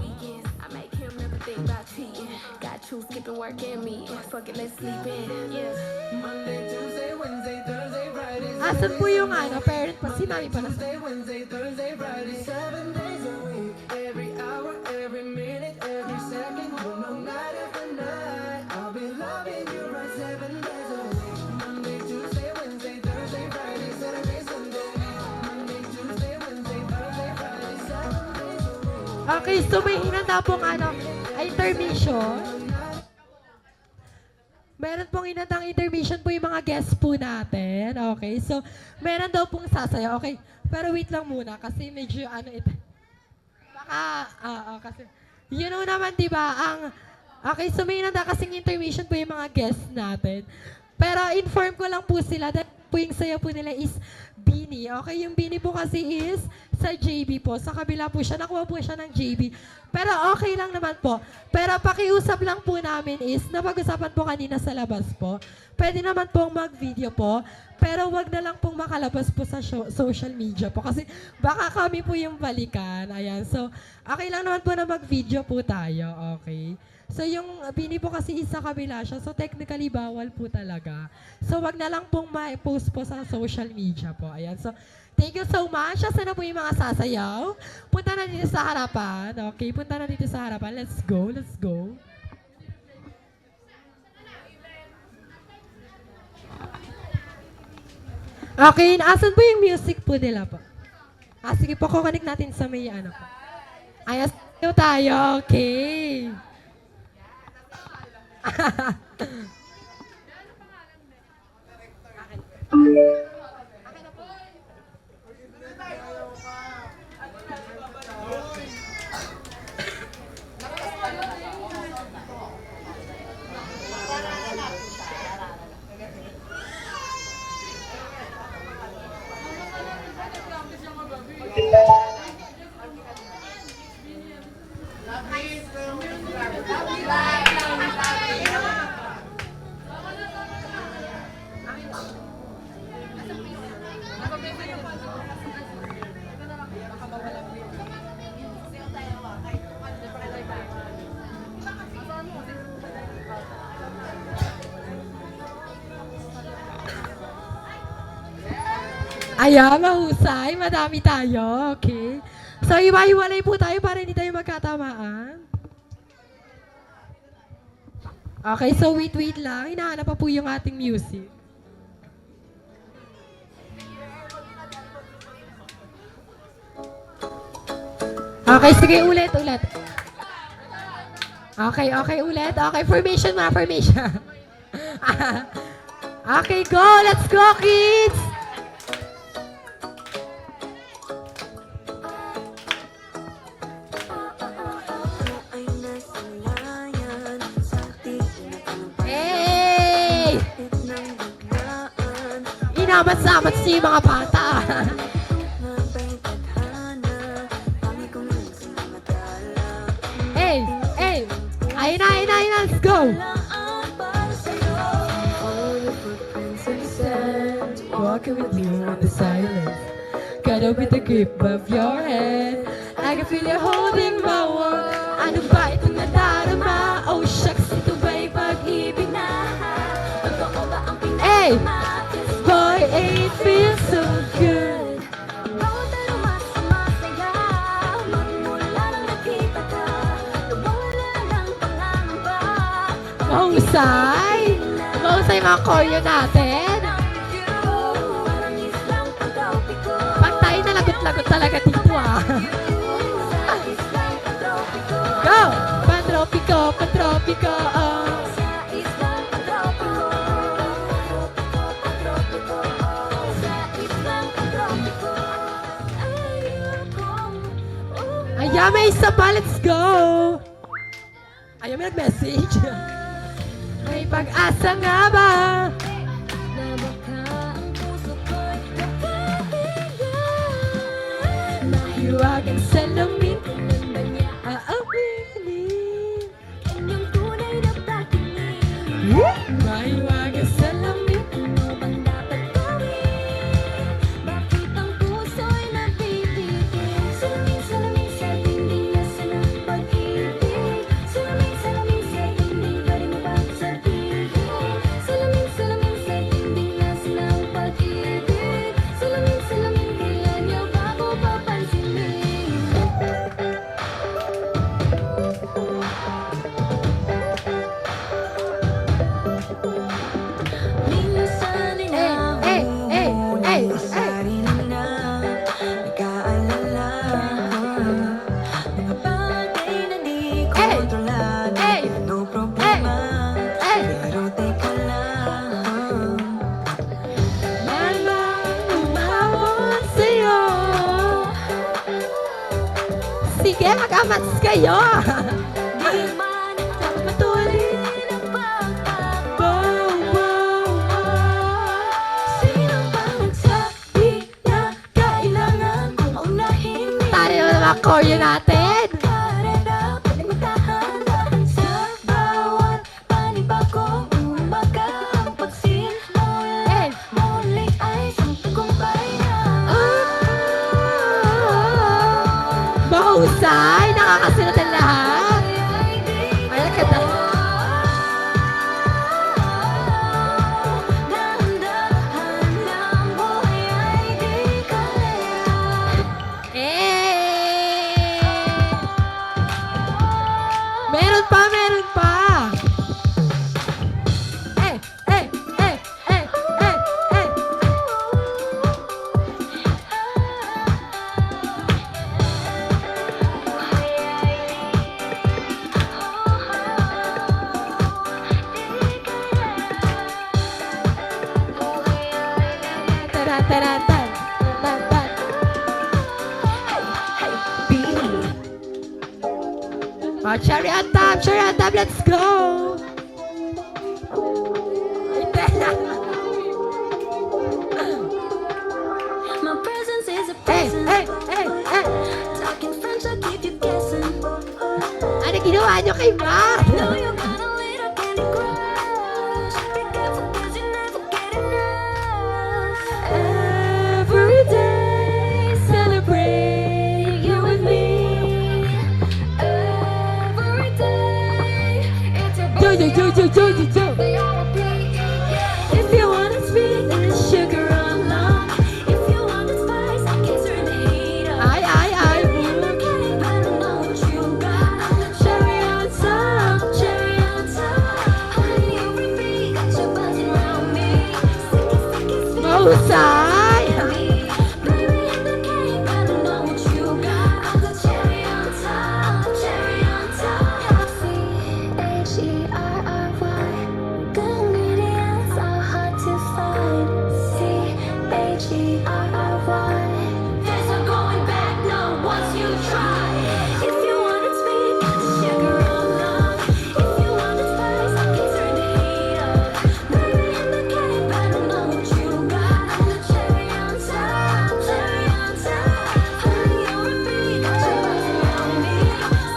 Got you skipping work and me. Fuck it, let's sleep in. Yeah. Monday, Tuesday, Wednesday, Thursday, Friday. Asan po yung parent pa? Si Mami pala. Tuesday, Wednesday, Thursday, Friday. 7 days a week. Every hour, every minute, every second. No night after night. I'll be loving you right 7 days a week. Monday, Tuesday, Wednesday, Thursday, Friday, Saturday, Sunday. Monday, Tuesday, Wednesday, Thursday, Friday, 7 days a week. Okay, so may hinanda pong intermission. Meron pong inandang intermission po yung mga guests po natin. Okay, so meron daw pong sasayaw. Okay, pero wait lang muna kasi medyo ito. Baka, kasi, you know naman diba, okay, so may inanda kasing intermission po yung mga guests natin. Pero inform ko lang po sila that po yung sayaw po nila is Bini. Okay, yung Bini po kasi is sa JB po. Sa kabila po siya. Nakuha po siya ng JB. Pero okay lang naman po. Pero pakiusap lang po namin is, napag-usapan po kanina sa labas po. Pwede naman pong mag-video po. Pero wag na lang pong makalabas po sa social media po. Kasi baka kami po yung balikan. Ayan. So, okay lang naman po na mag-video po tayo. Okay. So, yung Bini po kasi isa kabila siya. So, technically, bawal po talaga. So, wag na lang pong ma-post po sa social media po. Ayan. So, thank you so much. Asa na po yung mga sasayaw? Punta na dito sa harapan. Okay, punta na dito sa harapan. Let's go, let's go. Okay, asan po yung music po nila po? Sige po, kukonek natin sa may ano po. Ayos tayo, okay. Ayan, mahusay. Madami tayo. Okay. So, iwa-iwalay po tayo para hindi tayo magkatamaan. Okay, so wait lang. Hinahanap pa po yung ating music. Okay, sige, ulit. Okay, ulit. Okay, formation mga formation. Okay, go. Let's go, kids. Hey! Inamat-samat siya yung mga bata. Hey! Ayun na. Let's go! Walking with you in the silence. Cuddle with the grip of your hand. I can feel you holding my world. Ano ba itong nadarama? Oh shucks, ito ba'y pag-ibig na? Totoo ba ang Hey! Boy, it feels so good. Bawat aromas sumasaya magmula nang nakita ka. Nawawala ng pangamba. Mahusay! Mahusay mga choreo natin. Parang islang pagkapiko. Pag tayo nalagot-lagot talaga dito ah. Sa islang pagkapiko. Go! Pantropiko, oh. Sa islang pagkapiko. Sa islang pagkapiko. Ayokong Ayan, may isa pa. Let's go! Ayan, may nag-message. May pag-asa nga ba? na baka ang puso ko'y kapahigan. Mahiwagang salamin. Kailan ba niya Aawinin. inyong tunay na pagtingin? Mahiwagang salamin. Ano bang dapat gawin? Bakit ang puso'y napipigil? Salamin sa tindilas ng pag-ibig. Salamin sa hindi ka rin mapagsabihin. Salamin sa tindilas ng pag-ibig. Salamin kailan niyo ba ako papansinin? Minsan ay Sarili na nag-aalala. Mga bagay na di kontrolado. No problema, pero teka lang. Malang umawat sa'yo. Sige, mag-amats kayo. di man patuloy ng pagtakbo. Wow. Sino bang nagsabi ang choreo natin. Karera, palimitahan sa bawat panibagong umaga. Ang pagsimula muli ay isang tagumpay na. Mahusay, nakakasunod ang lahat. Ay, nakita. Dahan-dahan lang, buhay ay di kalera. Meron pa, meron pa. Eh, eh, eh, eh, eh, eh. Taran, taran, tan, tan, tan. Oh, cherry on top, let's go! My presence is a Hey, present. hey, hey, hey! Talking French, I keep you guessing. Ano ginawa niyo kay Ma? Know you got a little candy crush. Be careful 'cause you never get enough. Every day, celebrate you with me. Every day, it's a Yo, yo, yo, yo, yo, yo, yo. If you want it sweet, then it's sugar on love. If you want it spice, I can turn the heat up. Ay, ay, ay. In the cake, I don't know what you got. I'm the cherry on top, cherry on top. Honey, you bring me, got you buzzing around me. Sticky, sticky, sweet. Mahusay! Baby, in the cake, I don't know what you got. I'm the cherry on top, cherry on top. C-H-E-R-R-Y. The ingredients are hard to find. C-H-E-R-R-Y. There's no going back, no, once you try. If you want it sweet, sugar on love. If you want it spice, I can turn the heat up. Baby, in the cake, I don't know what you got. I'm the cherry on top, cherry on top. Honey, you're a freak, got you buzzing around me.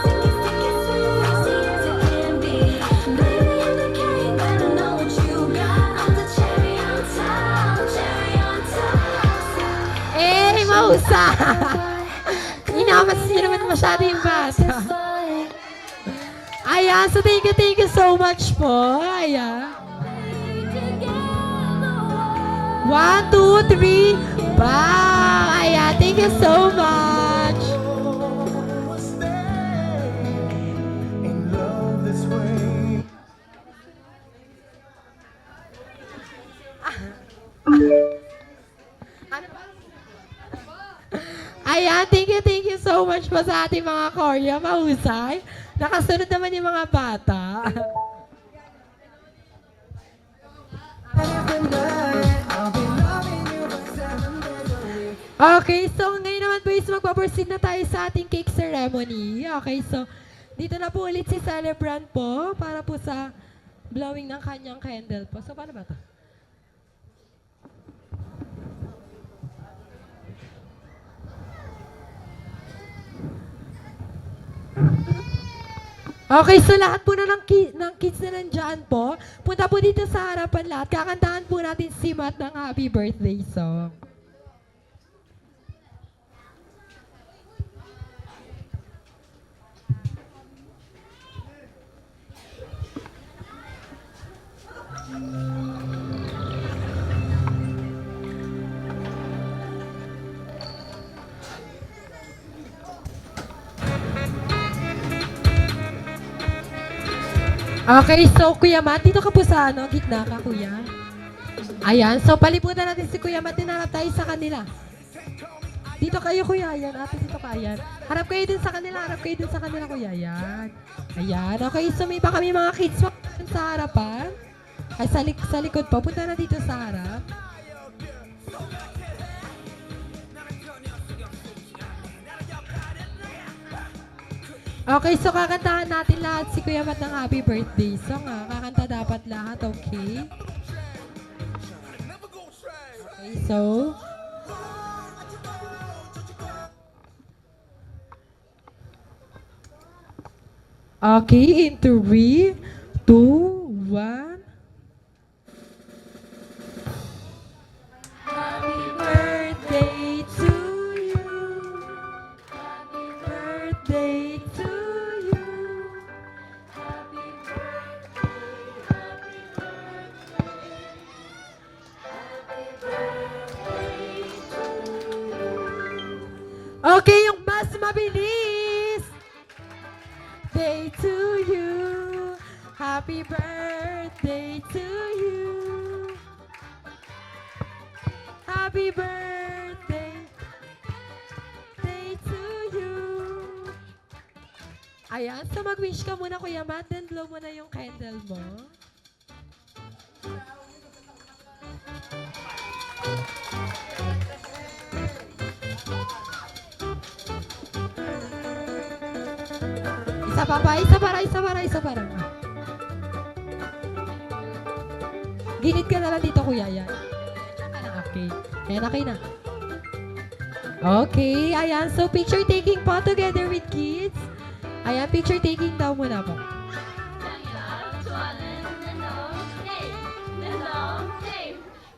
Sticky, sticky, sweet, sweet as it can be. Baby, in the cake, I don't know what you got. I'm the cherry on top, cherry on top. Eh, mahusay! Inamas niyo naman masyado yung bata. Ayan, so thank you so much po. Ayan. 1, 2, 3, bang! Ayan, thank you so much. In love this way. Ayan, thank you so much po sa ating mga Korea. Mahusay. Nakasunod naman yung mga bata. Every night, I'll be loving you for 7 days a week. Okay, so ngayon naman po is magpaproceed na tayo sa ating cake ceremony. Okay, so dito na po ulit si celebrant po para po sa blowing ng kanyang candle po. So paano ba to? Okay, so lahat po na ng kids na nandyan po, punta po dito sa harapan lahat. Kakantahan po natin si Matt ng Happy Birthday song. Okay, so Kuya Matt, dito ka po sa gitna ka, Kuya. Ayan, so palibutan natin si Kuya Matt, dinarap tayo sa kanila. Dito kayo, Kuya, ayan, ate, dito ka, ayan. Harap kayo din sa kanila, Kuya, ayan. Ayan, okay, so may pa kami mga kids sa harapan. Ay, sa likod po, punta na dito sa harap. Okay, so kakantahan natin lahat si Kuya Matt ng Happy Birthday song. Kakanta dapat lahat, okay? Okay, so... Okay, in 3, 2, 1. Happy birthday to you. Happy birthday to you. Happy birthday, happy birthday. Happy birthday to you. Okay, yung mas mabilis. Day to you. Happy birthday to you. Happy birthday. Day to you. Ayan, so mag-wish ka muna, Kuya Matt, then blow mo na yung candle mo. Isa pa ba? Isa para, isa para, isa para. Ginit ka na lang dito, Kuya. Yan. Okay. Ayan, okay na. Okay, ayan. So, picture taking po together with kids. Ayan, picture taking daw muna po.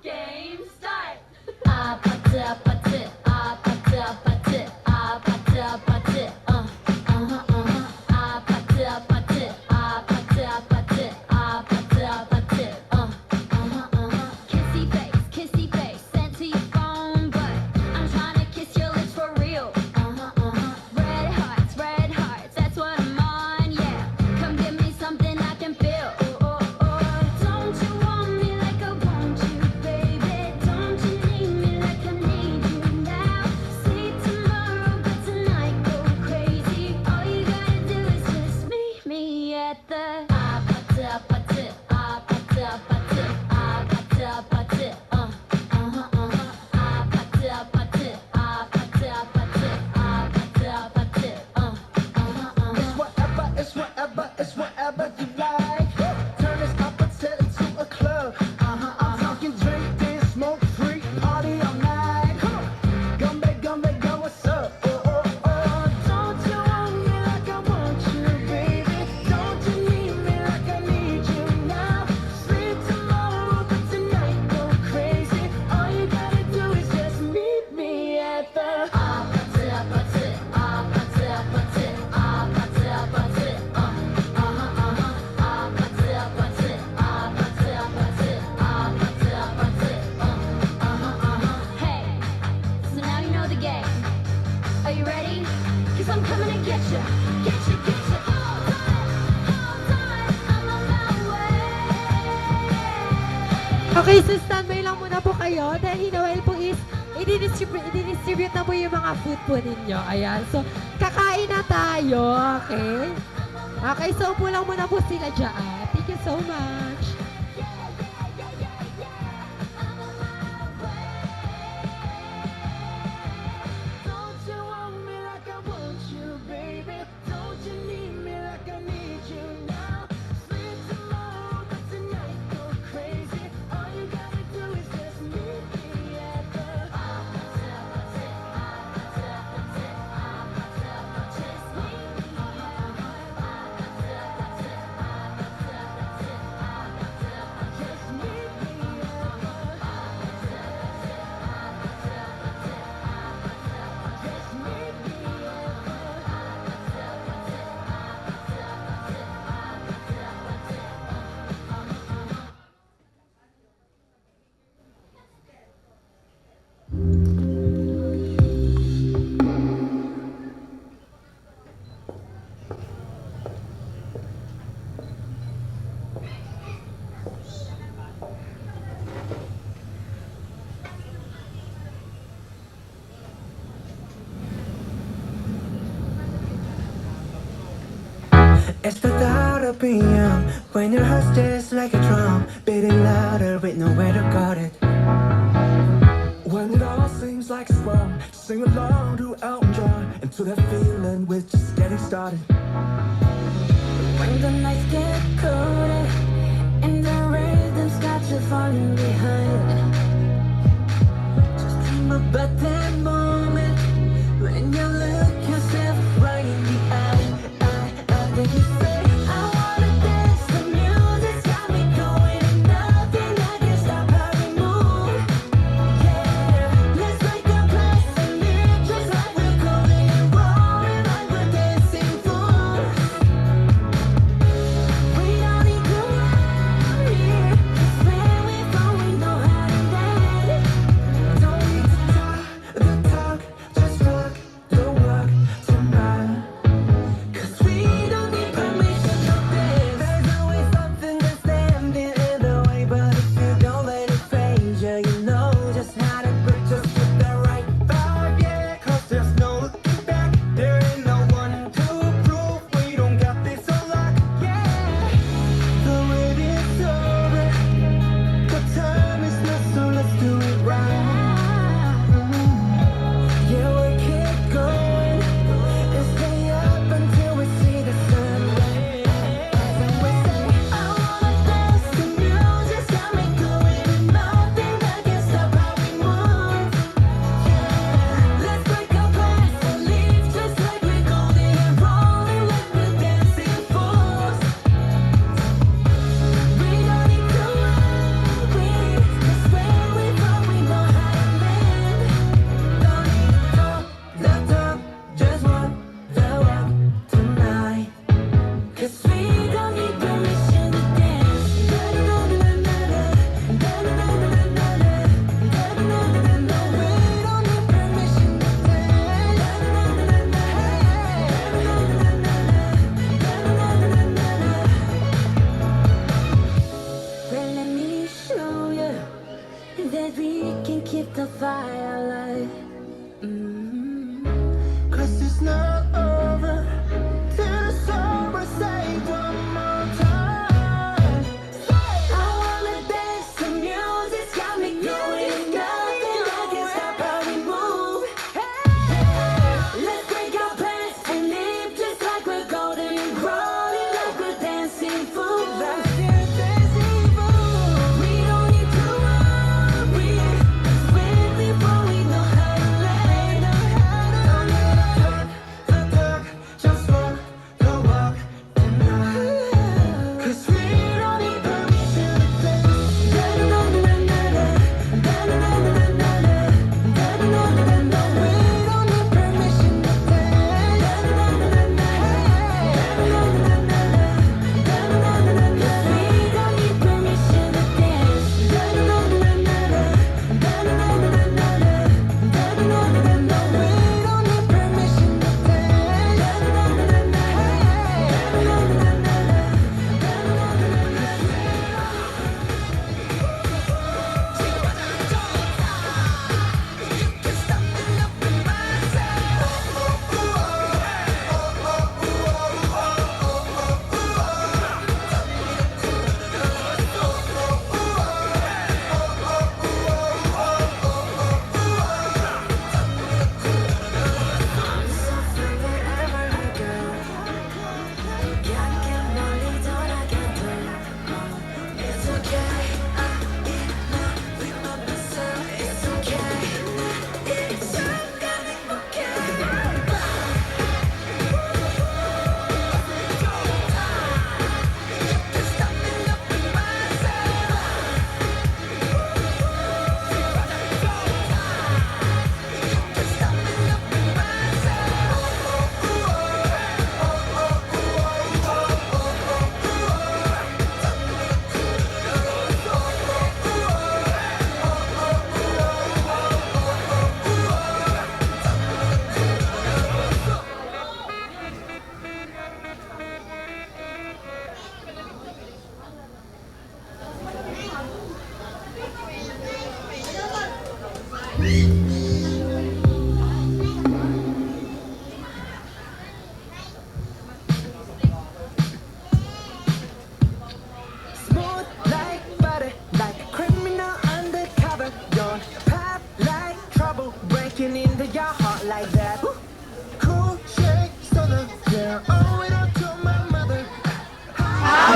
Game start. Apache, apache, apache, apache, apache, apache, apache, apache, apache, apache, apache, apache, kissy face, sent to your phone, but I'm trying to kiss your lips for real. Red hearts, that's what I'm on, yeah. Come give me something I can feel. Don't you want me like I want you, baby? Don't you need me like I need you now? Sleep tomorrow, but tonight go crazy. All you gotta do is just meet me at the apache, apache, apache, apache, apache, apache, apache, apache, apache, apache, apache, apache, It's whatever you like. Turn this opposite into a club. I'm talking drink, dance, smoke, free, party all night. Come back, go, what's up? Don't you want me like I want you, baby? Don't you need me like I need you now? Sleep tomorrow, but tonight go crazy. All you gotta do is just meet me at the apache, apache, apache, apache, apache, apache, apache, Hey, so now you know the game. Are you ready? 'Cause I'm coming to get you, get you, get you. Hold on, I'm on my way. Okay, so standby lang muna po kayo dahil Noel po is i-distribute na po yung mga food po ninyo. Ayan, so kakain na tayo, okay? Okay, so upo lang muna po sila dyan. Thank you so much. Don't you want me like I want you, baby? Don't you need me like I need you now? Sleep tomorrow, but tonight go crazy. All you gotta do is just meet me at the just meet me It's the thought of being young when your heart's just like a drum, beating louder with nowhere to guard it. When it all seems like it's wrong, sing along to Elton John and to that feeling we're just getting started. When the nights get colder and the rhythm's got you falling behind, Just dream about that moment when you look yourself right in the eye. Then you say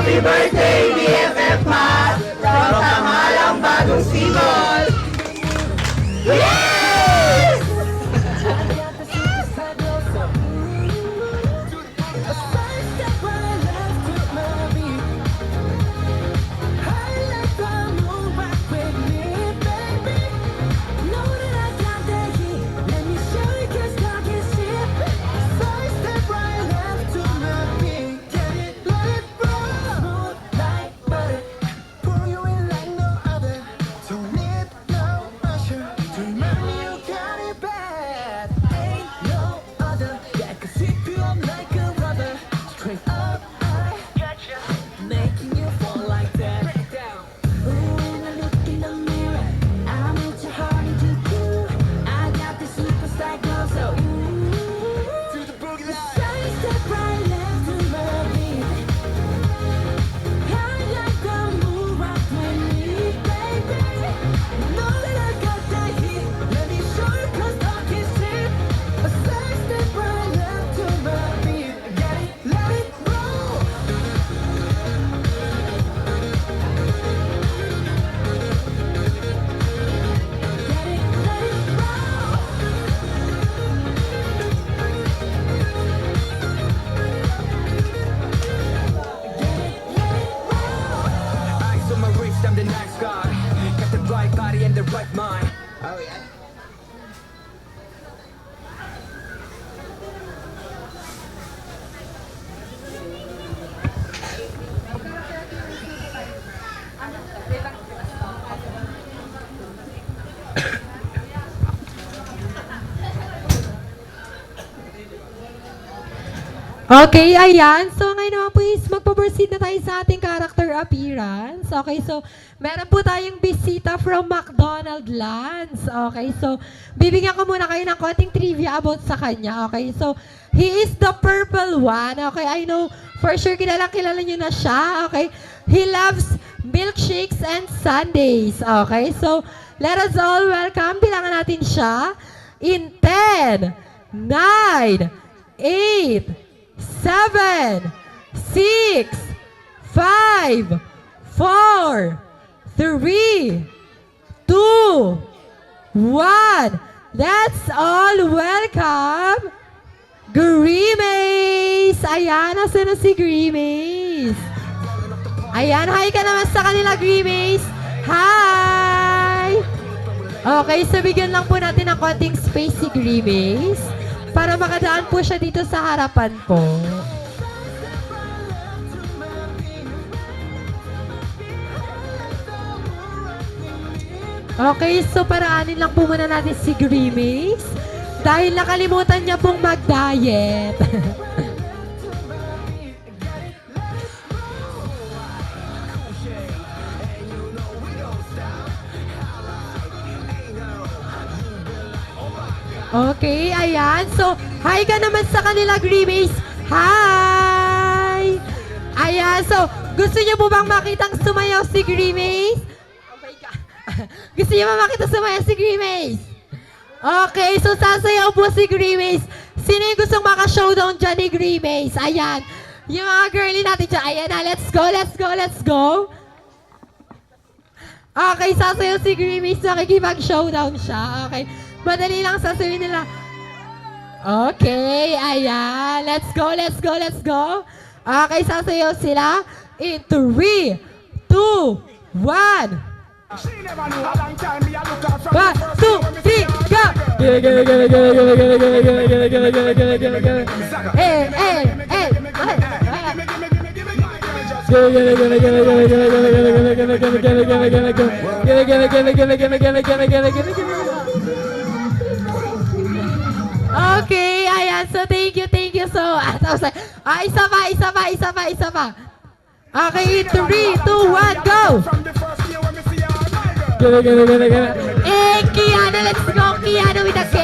Happy birthday, BFF Matt! From Tamalang Bagong Simol! Yes! Making you fall like that. When I look in the mirror, I'm at your heart into you. I got the superstar glow, so to the boogie line. Side step right left to my beat. I like the move rock with me, baby. Know that I got that heat. Let me show you 'cause talk is cheap. A side step right left to my beat. Get it, let it roll. Eyes on my wrist, I'm the nice guy. Got the right body and the right mind. Oh, yan. Okay, ayan. So, ngayon naman po is magpo-proceed na tayo sa ating character appearance. Okay, so, meron po tayong bisita from McDonald Lands. Okay, so, bibigyan ko muna kayo ng konting trivia about sa kanya. Okay, so, he is the purple one. Okay, I know, for sure, kilala nyo na siya. Okay, he loves milkshakes and sundaes. Okay, so, let us all welcome. Bilangan natin siya in 10, 9, 8, 7, 6, 5, 4, 3, 2, 1. Let's all welcome Grimace! Ayan, nasa na si Grimace? Ayan, hi ka naman sa kanila, Grimace! Hi! Okay, so bigyan lang po natin ng konting space si Grimace para makadaan po siya dito sa harapan po. Okay, so paraanin lang po muna natin si Grimace dahil nakalimutan niya pong mag-diet. Okay, ayan. So, hi ka naman sa kanila, Grimace. Hi! Ayan, so, gusto niyo po bang makitang sumayaw si Grimace? Oh my God. Gusto niyo ba makita sumayaw si Grimace? Okay, so sasayaw po si Grimace. Sino yung gustong maka-showdown dyan ni Grimace? Ayan. Yung mga girly natin dyan. Ayan na, let's go, let's go, let's go. Okay, sasayaw si Grimace. Makikipag-showdown siya. Okay. Madali lang sasabihin nila. Okay, ayan. Let's go, let's go, let's go. Okay, sasayaw sila. In 3, 2, 1. 1, 2, 3, go! Eh, eh, eh. Okay, ayan. So, thank you so much. Isa pa. Okay, 3, 2, 1, go! Eh, Kiana, let's go, Kiana with a K.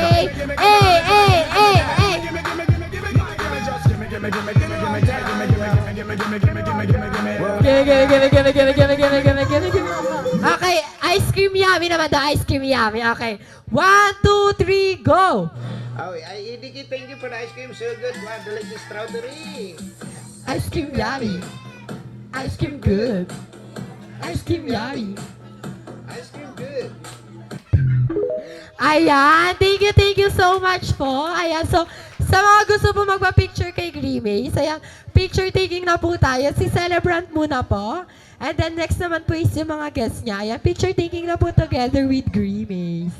Okay, ice cream yummy naman daw, ice cream yummy. Okay, 1, 2, 3, go! Oh, Idiki, thank you for the ice cream. So good. Wow, delicious strawberry. Ice cream yummy. Ice cream good. Ice cream yummy. Ice cream good. Ayan, thank you so much po. Ayan, so, sa mga gusto po magpa-picture kay Grimace, ayan, picture taking na po tayo. Si celebrant muna po. And then next naman po is yung mga guests niya. Ayan, picture taking na po together with Grimace.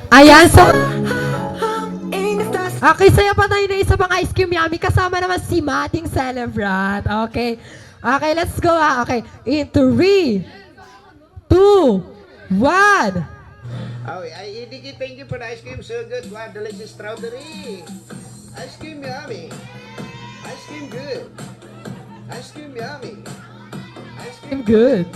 Ayan, so... Okay, saya pa tayo na isa pang ice cream yummy. Kasama naman si Mating Celebrant. Okay. Okay, let's go ha. Okay, in 3, 2, 1. Oh, Idiki, thank you for the ice cream. So good. Wow, delicious strawberry. Ice cream yummy. Ice cream good. Ice cream yummy. Ice cream I'm good.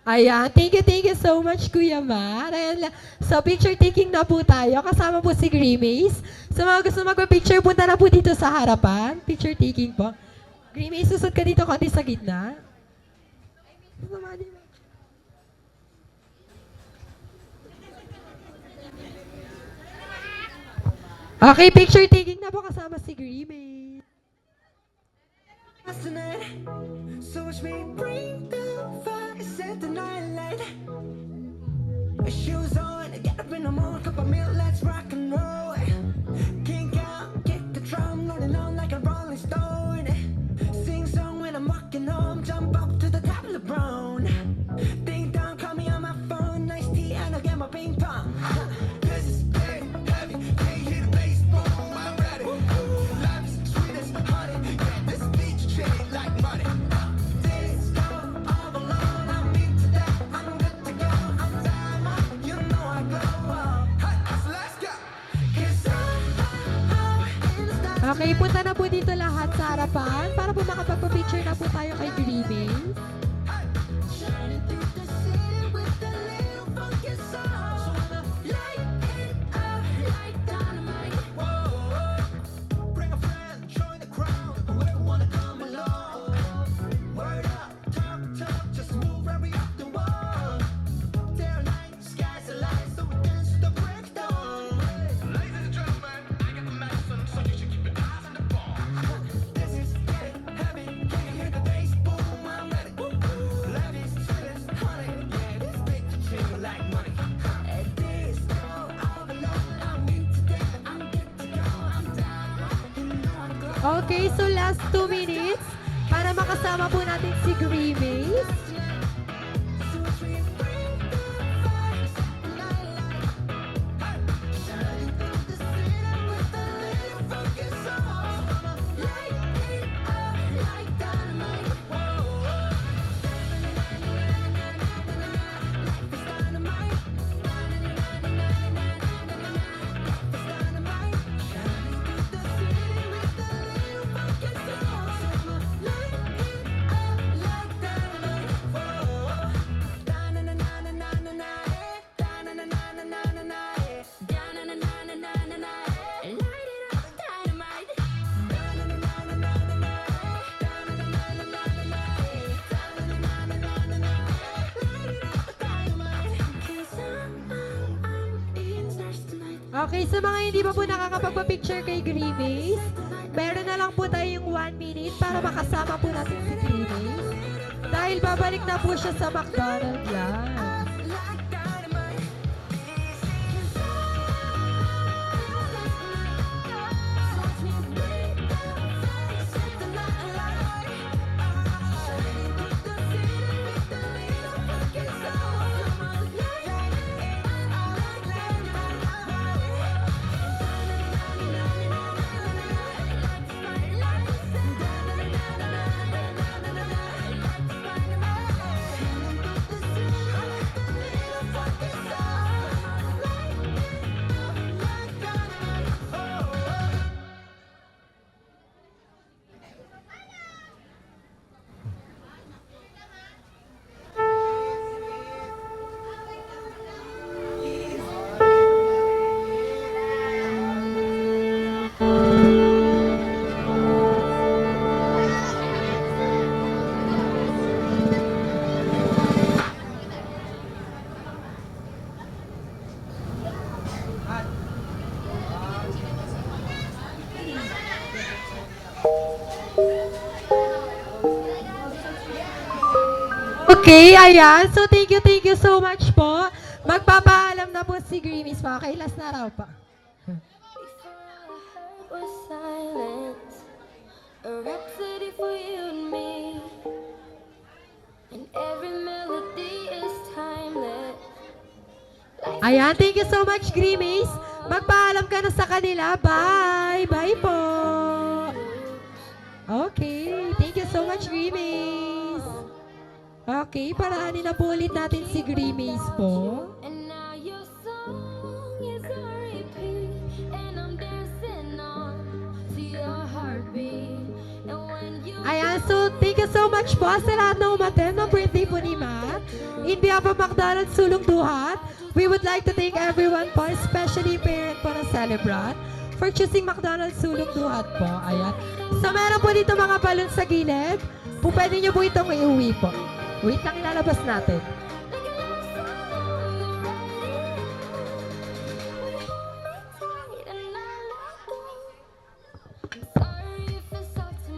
Ayan, thank you so much, Kuya Mar. Ayan, so picture taking na po tayo. Kasama po si Grimace. Sa mga gusto magpa-picture, punta na po dito sa harapan. Picture taking po. Grimace, susod ka dito konti sa gitna. Okay, picture taking na po kasama si Grimace. Tonight, so watch me bring the fire, set the night light. Shoes on, get up in the morning, cup of milk, let's rock and roll. Kink out, get the drum, rolling on like a rolling stone. Sing song when I'm walking home, jump up to the top of the brown. Ding dong, call me on my phone, nice tea, and I'll get my ping pong. This is dead heavy, can't hear the bass, boom, I'm ready. Life is sweet as honey, yeah, this beat you treat like money. This go all alone, I'm into that, I'm good to go, I'm diamond, you know I glow. Hey, so let's go. 'Cause I'm in the stars. Okay, punta na po dito lahat sa harapan para po makapagpa-picture na po tayo kay Grimace. Shining through the city with a little funky soul. So I'ma light it up like dynamite. Whoa, bring a friend, join the crowd. Whoever wanna come along. Word up, talk, just move right up the wall. Day or night, sky's the light, so we dance to the break of dawn. Ladies and gentlemen, I got the medicine, so you should keep your eyes on the ball. This is getting heavy, can you hear the bass? Boom, I'm ready. Life is sweet as honey, yeah, this beat you treat me like money. At this go all alone, I'm into that, I'm good to go, I'm down, you know I'm glow. Okay, so last 2 minutes para makasama po natin si Grimace. So watch me bring the fire, set the night light. Shining through the city with a little funky soul. I'ma light it up like dynamite. Whoa, life is dynamite. Life is dynamite. Shining through the city with a little funky soul. I'ma light it up like dynamite. Whoa, da-na-na-na-na-na-na, da-na-na-na-na-na-na, da-na-na-na-na-na-na, light it up dynamite. Da-na-na-na-na-na-na, da-na-na-na-na-na-na, da-na-na-na-na-na-na, light it up dynamite. 'Cause I'm in stars tonight. Okay, sa mga hindi pa po nakakapagpa-picture kay Grimace, meron na lang po tayong 1 minute para makasama po natin si Grimace. Dahil babalik na po siya sa McDonald's yan. Like dynamite. Watch me bring the fire, set the night light. Shining through the city with a little funky soul. I'ma light it up like dynamite. Okay, ayan. So, thank you so much po. Magpapaalam na po si Grimis pa. Okay, last na raw pa. Was silence, a rhapsody for you and me, and every melody is timeless. Ayan, thank you so much, Grimis. Magpaalam ka na sa kanila. Bye! Bye po! Okay, thank you so much, Grimis. Okay, paraanin na po ulit natin si Grimis po. And now your song is a repeat, and I'm dancing on to your heartbeat. And when you Ayan, so thank you so much po sa lahat na umaten ng birthday po ni Matt. In behalf of McDonald's Sulong Duhat, we would like to thank everyone po, especially parent po ng celebrant, for choosing McDonald's Sulong Duhat po. Ayan. So meron po dito mga balon sa gilid. Po, pwede nyo po itong iuwi po. Wait lang, ilalabas natin.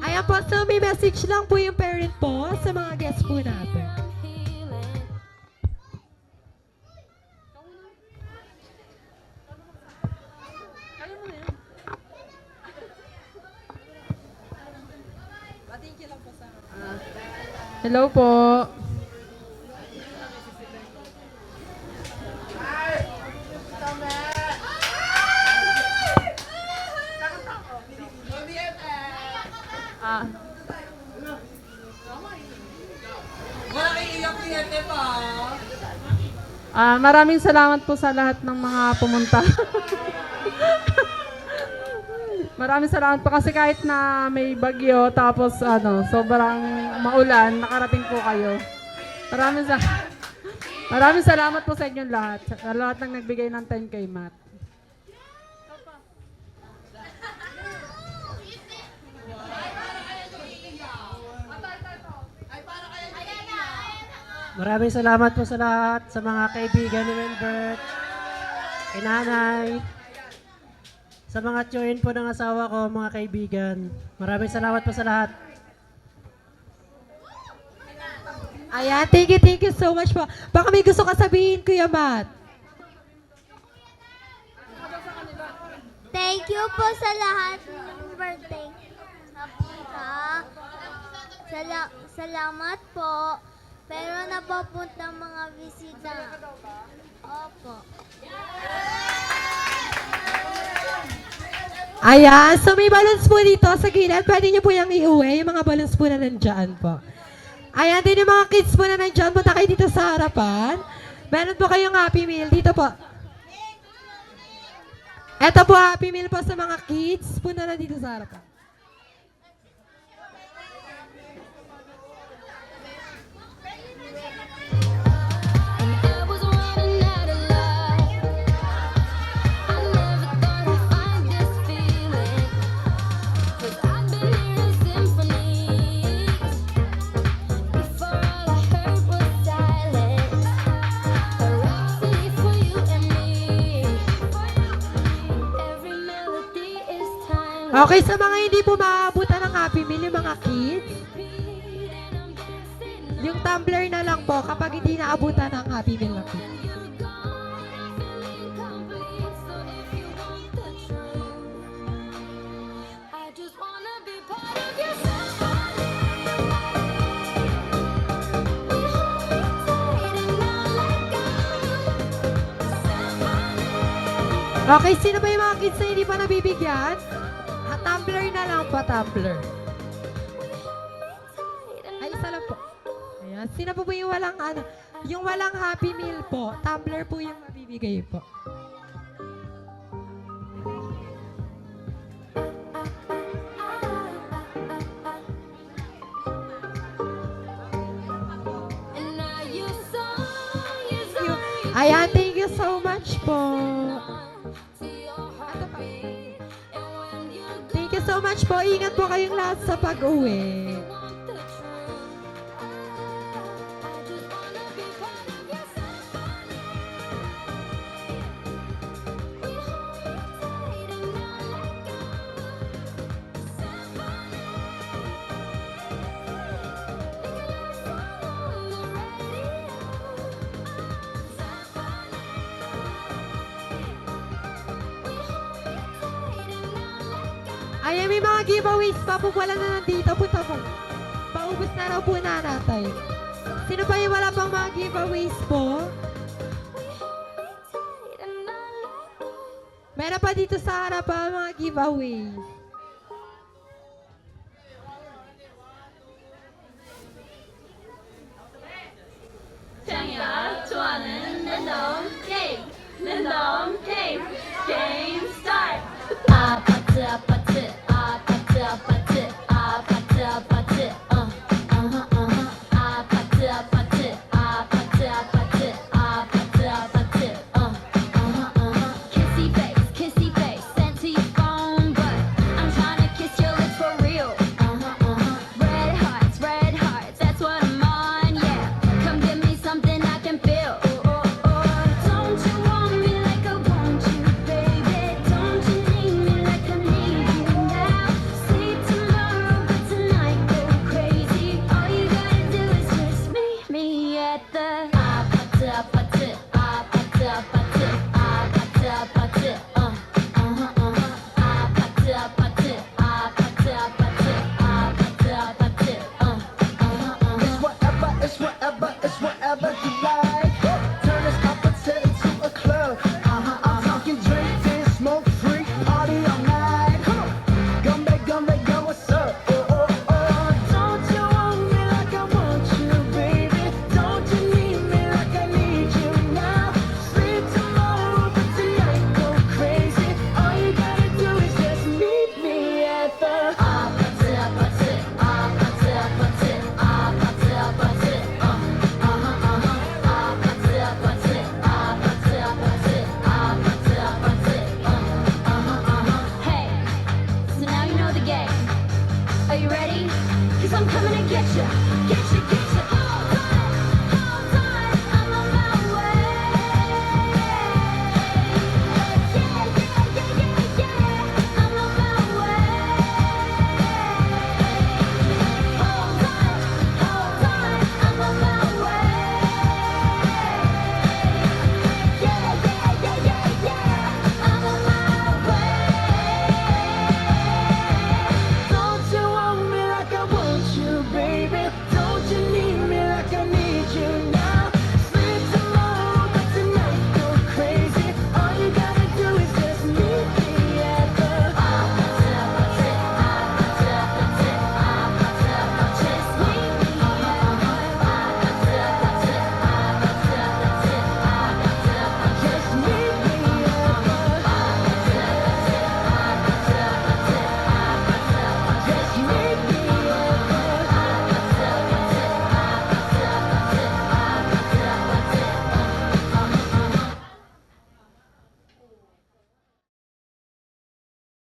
Ayan po, so may message lang po yung parent po sa mga guests po natin. Hello po. Maraming salamat po sa lahat ng mga pumunta. Maraming salamat po kasi kahit na may bagyo tapos sobrang maulan, nakarating po kayo. Maraming salamat po sa inyong lahat. Sa lahat ng nagbigay ng 10K Matt. Maraming salamat po sa lahat, sa mga kaibigan ni Wilbert, kay nanay, sa mga tiyuhin po ng asawa ko, mga kaibigan. Maraming salamat po sa lahat. Ayan, thank you so much po. Baka may gusto ka sabihin, Kuya Matt. Thank you po sa lahat ng birthday. Napunta. Salamat po. Pero napapunta mga bisita. Opo. Ayan, so may balloons po dito sa gilid. Pwede niyo po yung iuwi, yung mga balloons po na nandyan po. Ayan din yung mga kids po na nandyan. Punta kayo dito sa harapan. Meron po kayong Happy Meal. Dito po. Ito po Happy Meal po sa mga kids. Punta na dito sa harapan. I was running out of love. I never thought I'd find this feeling. 'Cause I've been hearing symphonies. Before all I heard was silence. A rhapsody for you and me. Every melody is timeless. Okay, sa mga hindi po maabutan ng Happy Meal, yung mga kids, yung tumbler na lang po kapag hindi naabutan ng Happy Meal na kids. I just wanna be part of your symphony. We hold me tight and not let go. Symphony. Okay, sino ba yung mga kids na hindi pa nabibigyan? Tumbler na lang po, tumbler. Ay, isa lang po. Ayan. Sino po yung walang yung walang Happy Meal po, tumbler po yung mabibigay po. And now your song is a Ayan, thank you so much po. to your heartbeat. And when you Thank you so much po. Ingat po kayong lahat sa pag-uwi. want the truth, I just wanna be part of your symphony. We hold me tight and not let go. Symphony. Like a love song on the Ayan, may mga giveaways pa po. Wala na nandito. Punta po. Paubos na raw po na natin. Sino pa yung wala pang mga giveaways po? Meron pa dito sa harapan mga giveaways.